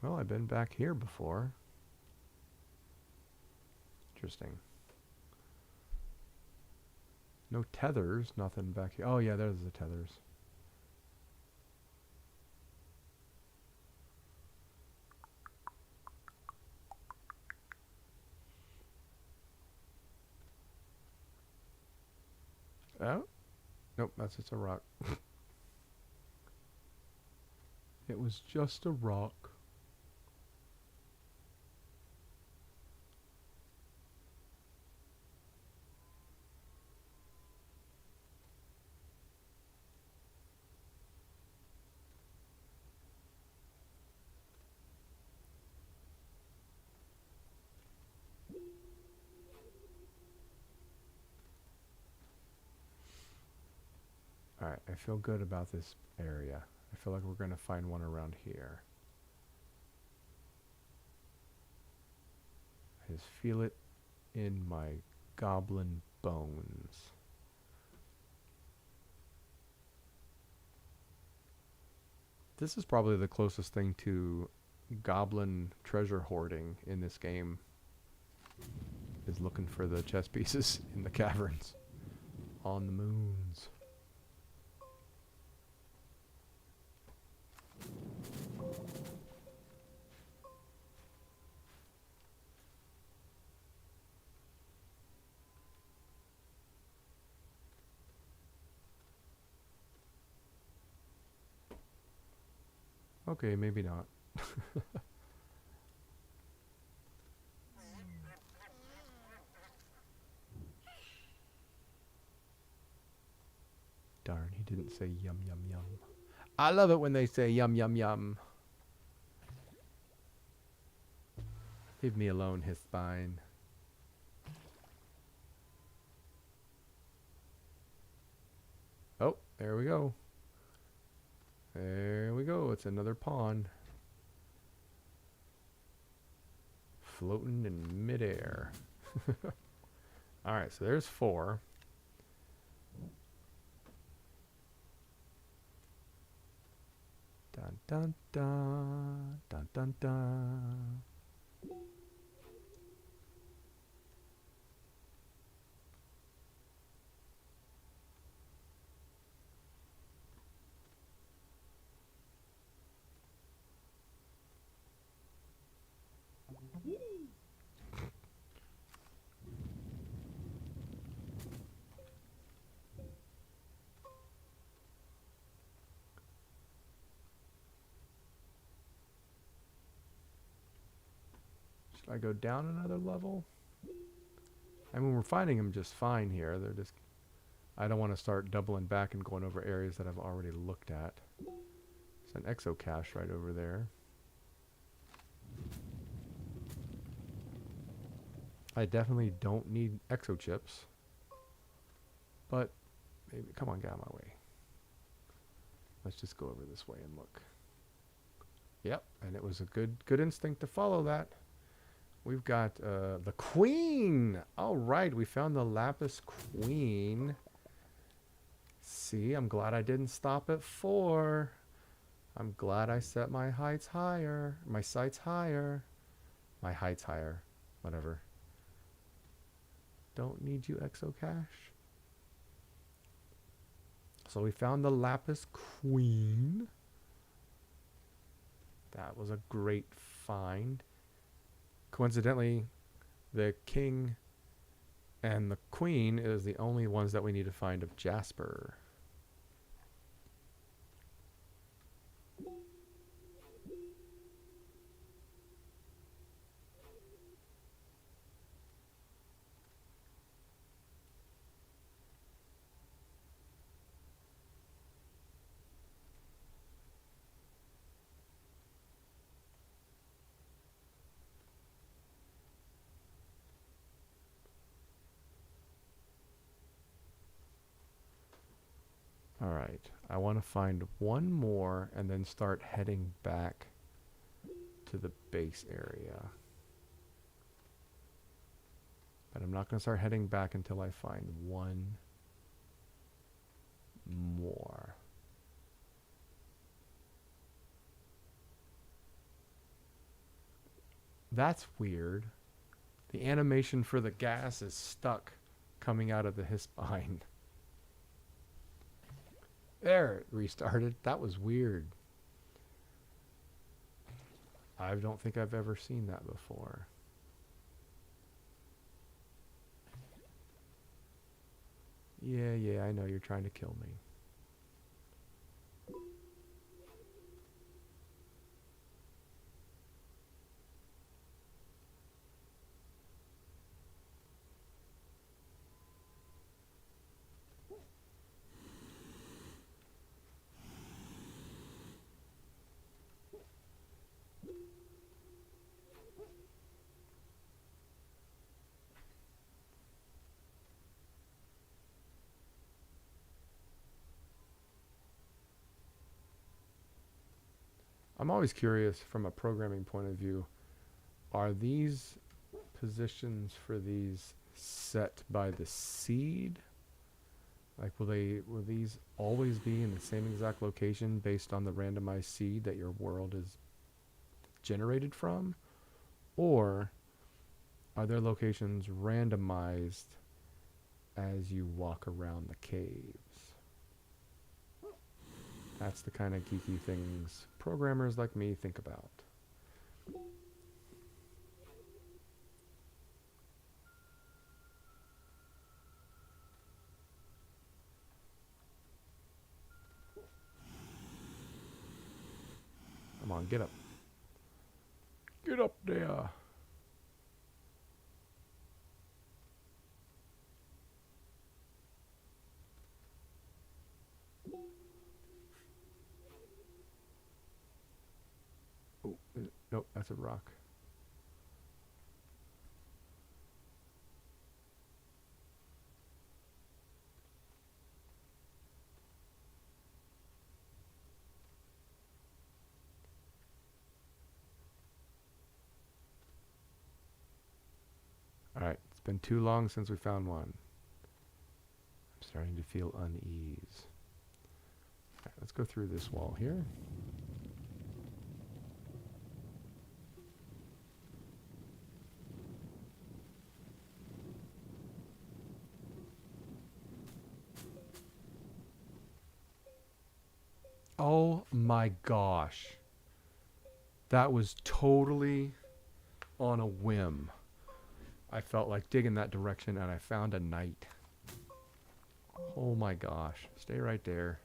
A: Well, I've been back here before. Interesting. No tethers, nothing back here. Oh yeah, there's the tethers. Oh? Nope, that's just a rock. It was just a rock. Alright, I feel good about this area. I feel like we're going to find one around here. I just feel it in my goblin bones. This is probably the closest thing to goblin treasure hoarding in this game. Is looking for the chess pieces in the caverns. On the moons. Okay, maybe not. Darn, he didn't say yum yum yum. I love it when they say yum yum yum. Leave me alone, his spine. Oh, there we go. There we go. It's another pawn. Floating in midair. Alright, so there's 4. Dun dun dun. Dun dun dun. Should I go down another level? I mean, we're finding them just fine here. They're just... I don't want to start doubling back and going over areas that I've already looked at. There's an exocache right over there. I definitely don't need exo chips. But, maybe, come on, get out of my way. Let's just go over this way and look. Yep, and it was a good instinct to follow that. We've got the Queen. All right, we found the Lapis Queen. See, I'm glad I didn't stop at 4. I'm glad I set my heights higher. My sights higher. My heights higher. Whatever. Don't need you, exocache. So we found the Lapis Queen. That was a great find. Coincidentally, the king and the queen is the only ones that we need to find of Jasper. All right, I want to find one more and then start heading back to the base area. But I'm not going to start heading back until I find one more. That's weird. The animation for the gas is stuck coming out of his spine. There, it restarted. That was weird. I don't think I've ever seen that before. Yeah, I know you're trying to kill me. I'm always curious from a programming point of view, are these positions for these set by the seed? Like will these always be in the same exact location based on the randomized seed that your world is generated from? Or are there locations randomized as you walk around the caves? That's the kind of geeky things programmers like me think about. Come on, get up. Get up there. Oh, nope, that's a rock. Alright, it's been too long since we found one. I'm starting to feel unease. Alright, let's go through this wall here. Oh my gosh. That was totally on a whim. I felt like digging that direction and I found a knight. Oh my gosh. Stay right there.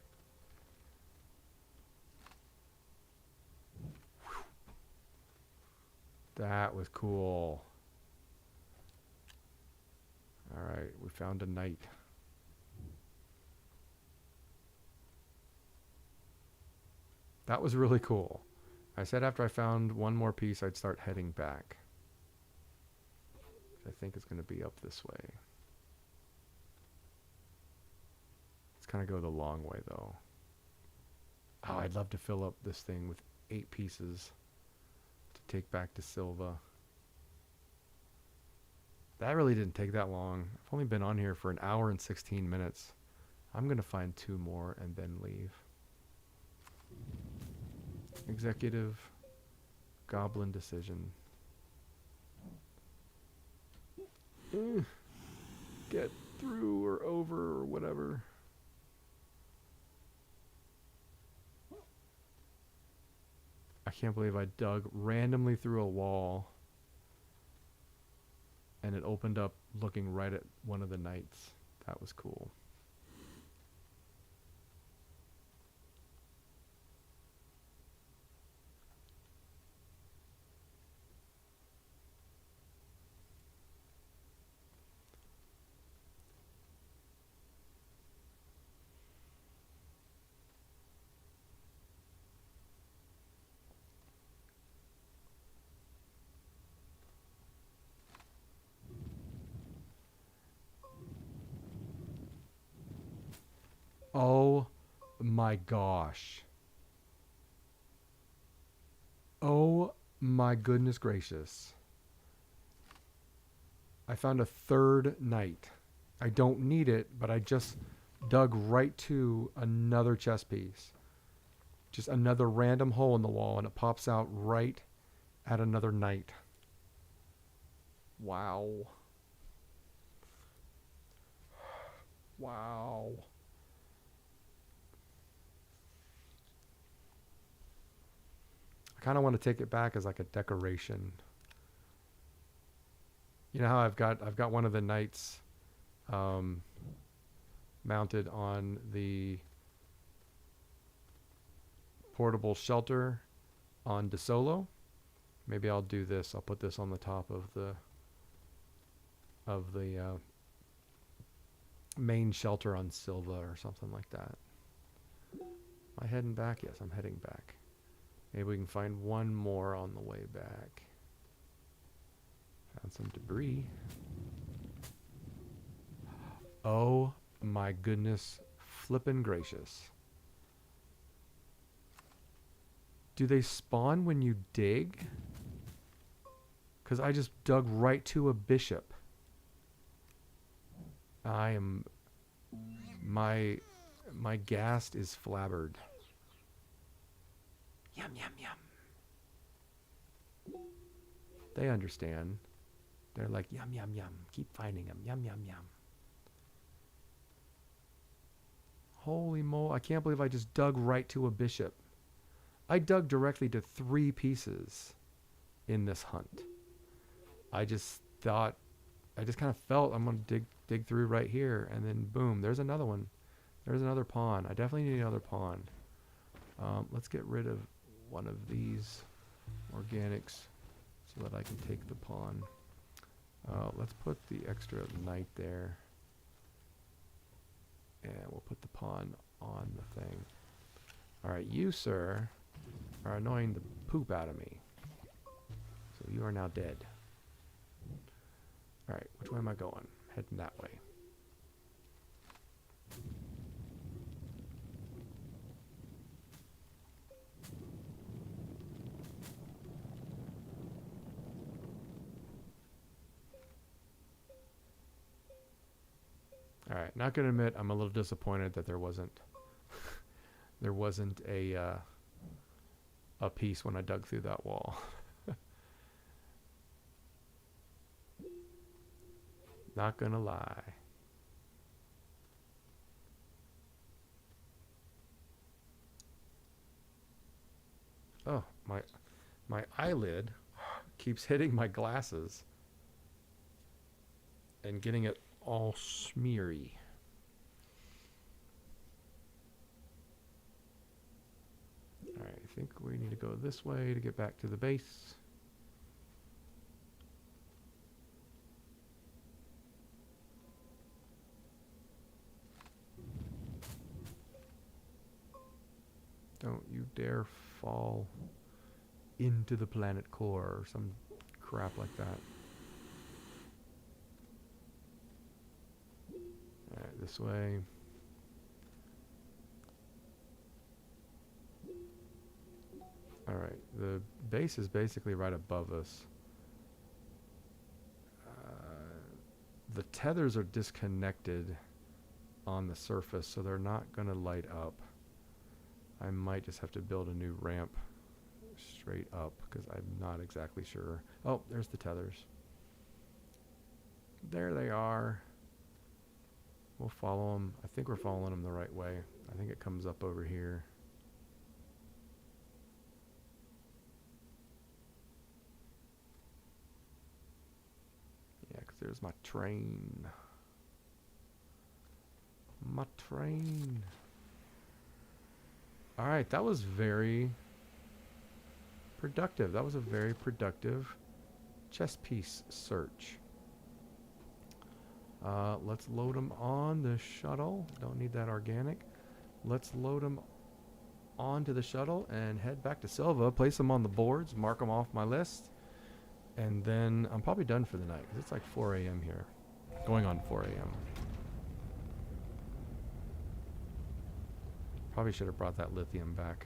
A: That was cool. Alright, we found a knight. That was really cool. I said after I found one more piece, I'd start heading back. I think it's going to be up this way. Let's kind of go the long way, though. Oh, I'd love to fill up this thing with 8 pieces to take back to Silva. That really didn't take that long. I've only been on here for an hour and 16 minutes. I'm going to find 2 more and then leave. Executive Goblin decision. Get through or over or whatever. I can't believe I dug randomly through a wall and it opened up looking right at one of the knights. That was cool. Oh my gosh. Oh my goodness gracious. I found a 3rd knight. I don't need it, but I just dug right to another chest piece. Just another random hole in the wall, and it pops out right at another knight. Wow. Wow. I kind of want to take it back as like a decoration. You know how I've got one of the knights mounted on the portable shelter on DeSolo. Maybe I'll do this. I'll put this on the top of the main shelter on Silva or something like that. Am I heading back? Yes, I'm heading back. Maybe we can find one more on the way back. Found some debris. Oh my goodness, flippin' gracious. Do they spawn when you dig? Because I just dug right to a bishop. My ghast is flabbered. Yum, yum, yum. They understand. They're like, yum, yum, yum. Keep finding them. Yum, yum, yum. Holy moly. I can't believe I just dug right to a bishop. I dug directly to 3 pieces in this hunt. I just kind of felt I'm going to dig through right here. And then boom, there's another one. There's another pawn. I definitely need another pawn. Let's get rid of one of these organics so that I can take the pawn. Let's put the extra knight there. And we'll put the pawn on the thing. Alright, you, sir, are annoying the poop out of me. So you are now dead. Alright, which way am I going? Heading that way. Alright, not gonna admit I'm a little disappointed that there wasn't a piece when I dug through that wall. Not gonna lie. Oh, my eyelid keeps hitting my glasses and getting it all smeary. Alright, I think we need to go this way to get back to the base. Don't you dare fall into the planet core or some crap like that. Alright, this way. Alright, the base is basically right above us. The tethers are disconnected on the surface, so they're not going to light up. I might just have to build a new ramp straight up, because I'm not exactly sure. Oh, there's the tethers. There they are. We'll follow them. I think we're following them the right way. I think it comes up over here. Yeah, because there's my train. My train. Alright, that was very productive. That was a very productive chess piece search. Let's load them on the shuttle. Don't need that organic. Let's load them onto the shuttle and head back to Silva. Place them on the boards. Mark them off my list. And then I'm probably done for the night, because it's like 4 a.m. here. Going on 4 a.m. Probably should have brought that lithium back.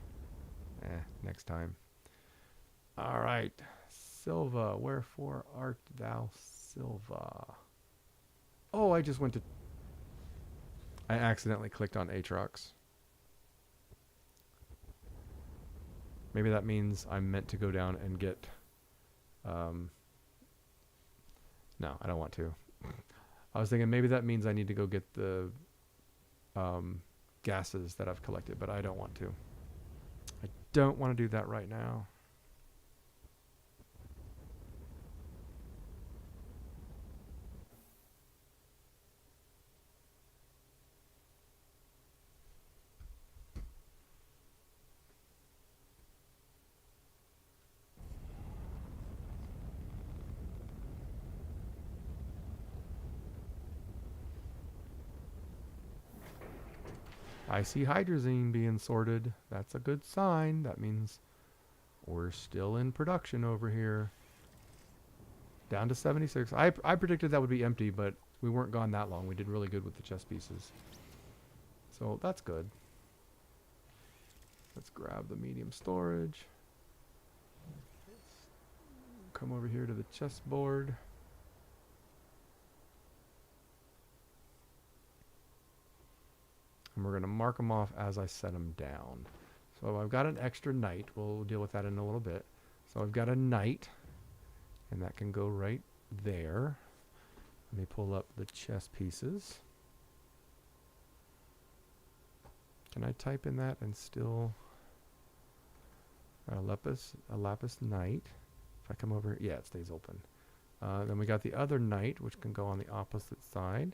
A: Next time. Alright. Silva, wherefore art thou, Silva? Oh, I just went to... I accidentally clicked on Aatrox. Maybe that means I'm meant to go down and get... no, I don't want to. I was thinking maybe that means I need to go get the gases that I've collected, but I don't want to. I don't want to do that right now. I see hydrazine being sorted. That's a good sign. That means we're still in production over here. Down to 76. I predicted that would be empty, but we weren't gone that long. We did really good with the chess pieces. So that's good. Let's grab the medium storage. Come over here to the chessboard. And we're going to mark them off as I set them down. So I've got an extra knight. We'll deal with that in a little bit. So I've got a knight, and that can go right there. Let me pull up the chess pieces. Can I type in that and still... a lapis knight. If I come over... yeah, it stays open. Then we got the other knight, which can go on the opposite side.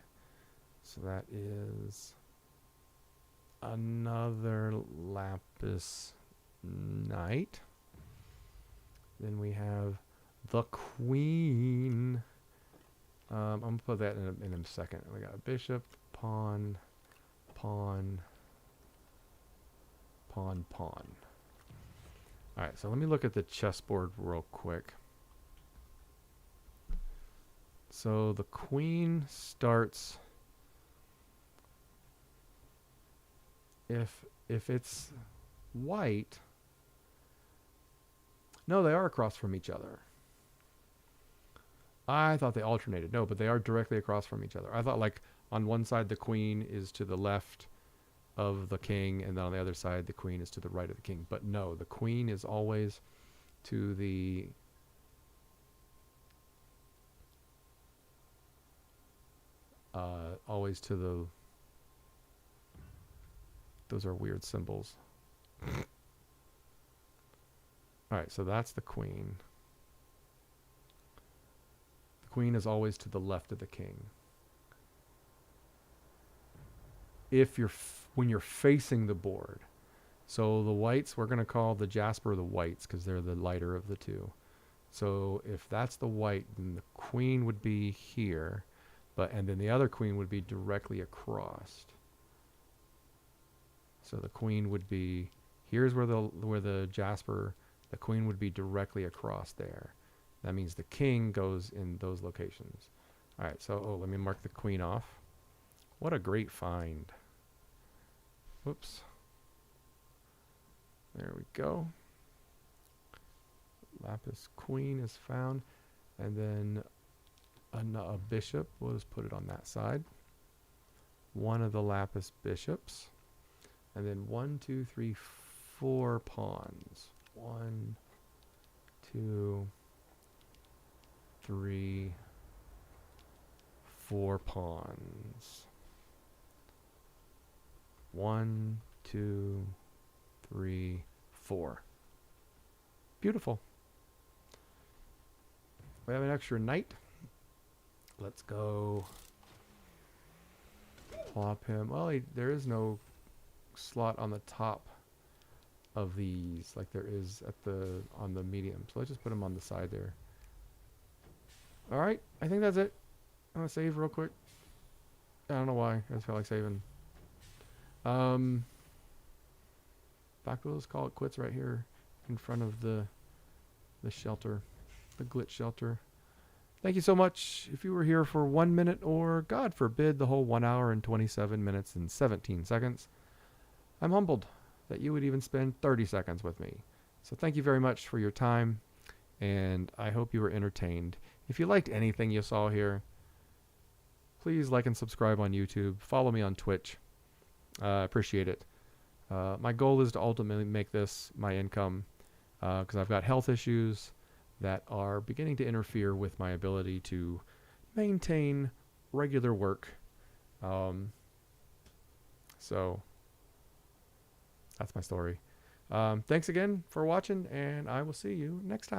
A: So that is... another lapis knight. Then we have the queen. I'm gonna put that in a second. We got a bishop, pawn, pawn, pawn, pawn. All right, so let me look at the chessboard real quick. So the queen starts... If it's white... no, they are across from each other. I thought they alternated. No, but they are directly across from each other. I thought like on one side the queen is to the left of the king, and then on the other side the queen is to the right of the king. But no, the queen is always to the... always to the... those are weird symbols. Alright, so that's the queen. The queen is always to the left of the king. If you're when you're facing the board. So the whites, we're going to call the jasper the whites because they're the lighter of the two. So if that's the white, then the queen would be here, and then the other queen would be directly across. So the queen would be Here's where the Jasper, the queen would be directly across there. That means the king goes in those locations. All right, so let me mark the queen off. What a great find. Whoops. There we go. Lapis queen is found. And then a bishop. We'll just put it on that side. One of the lapis bishops. And then 1, 2, 3, 4 pawns. 1, 2, 3, 4 pawns. 1, 2, 3, 4. Beautiful. We have an extra knight. Let's go plop him. Well, there is no slot on the top of these like there is on the medium. So let's just put him on the side there. All right, I think that's it. I'm gonna save real quick. I don't know why. I just felt like saving. Back we'll just call it quits right here in front of the shelter, the glitch shelter. Thank you so much. If you were here for 1 minute or, God forbid, the whole 1 hour and 27 minutes and 17 seconds, I'm humbled that you would even spend 30 seconds with me. So thank you very much for your time, and I hope you were entertained. If you liked anything you saw here, please like and subscribe on YouTube. Follow me on Twitch. I appreciate it. My goal is to ultimately make this my income because I've got health issues that are beginning to interfere with my ability to maintain regular work. So that's my story. Thanks again for watching, and I will see you next time.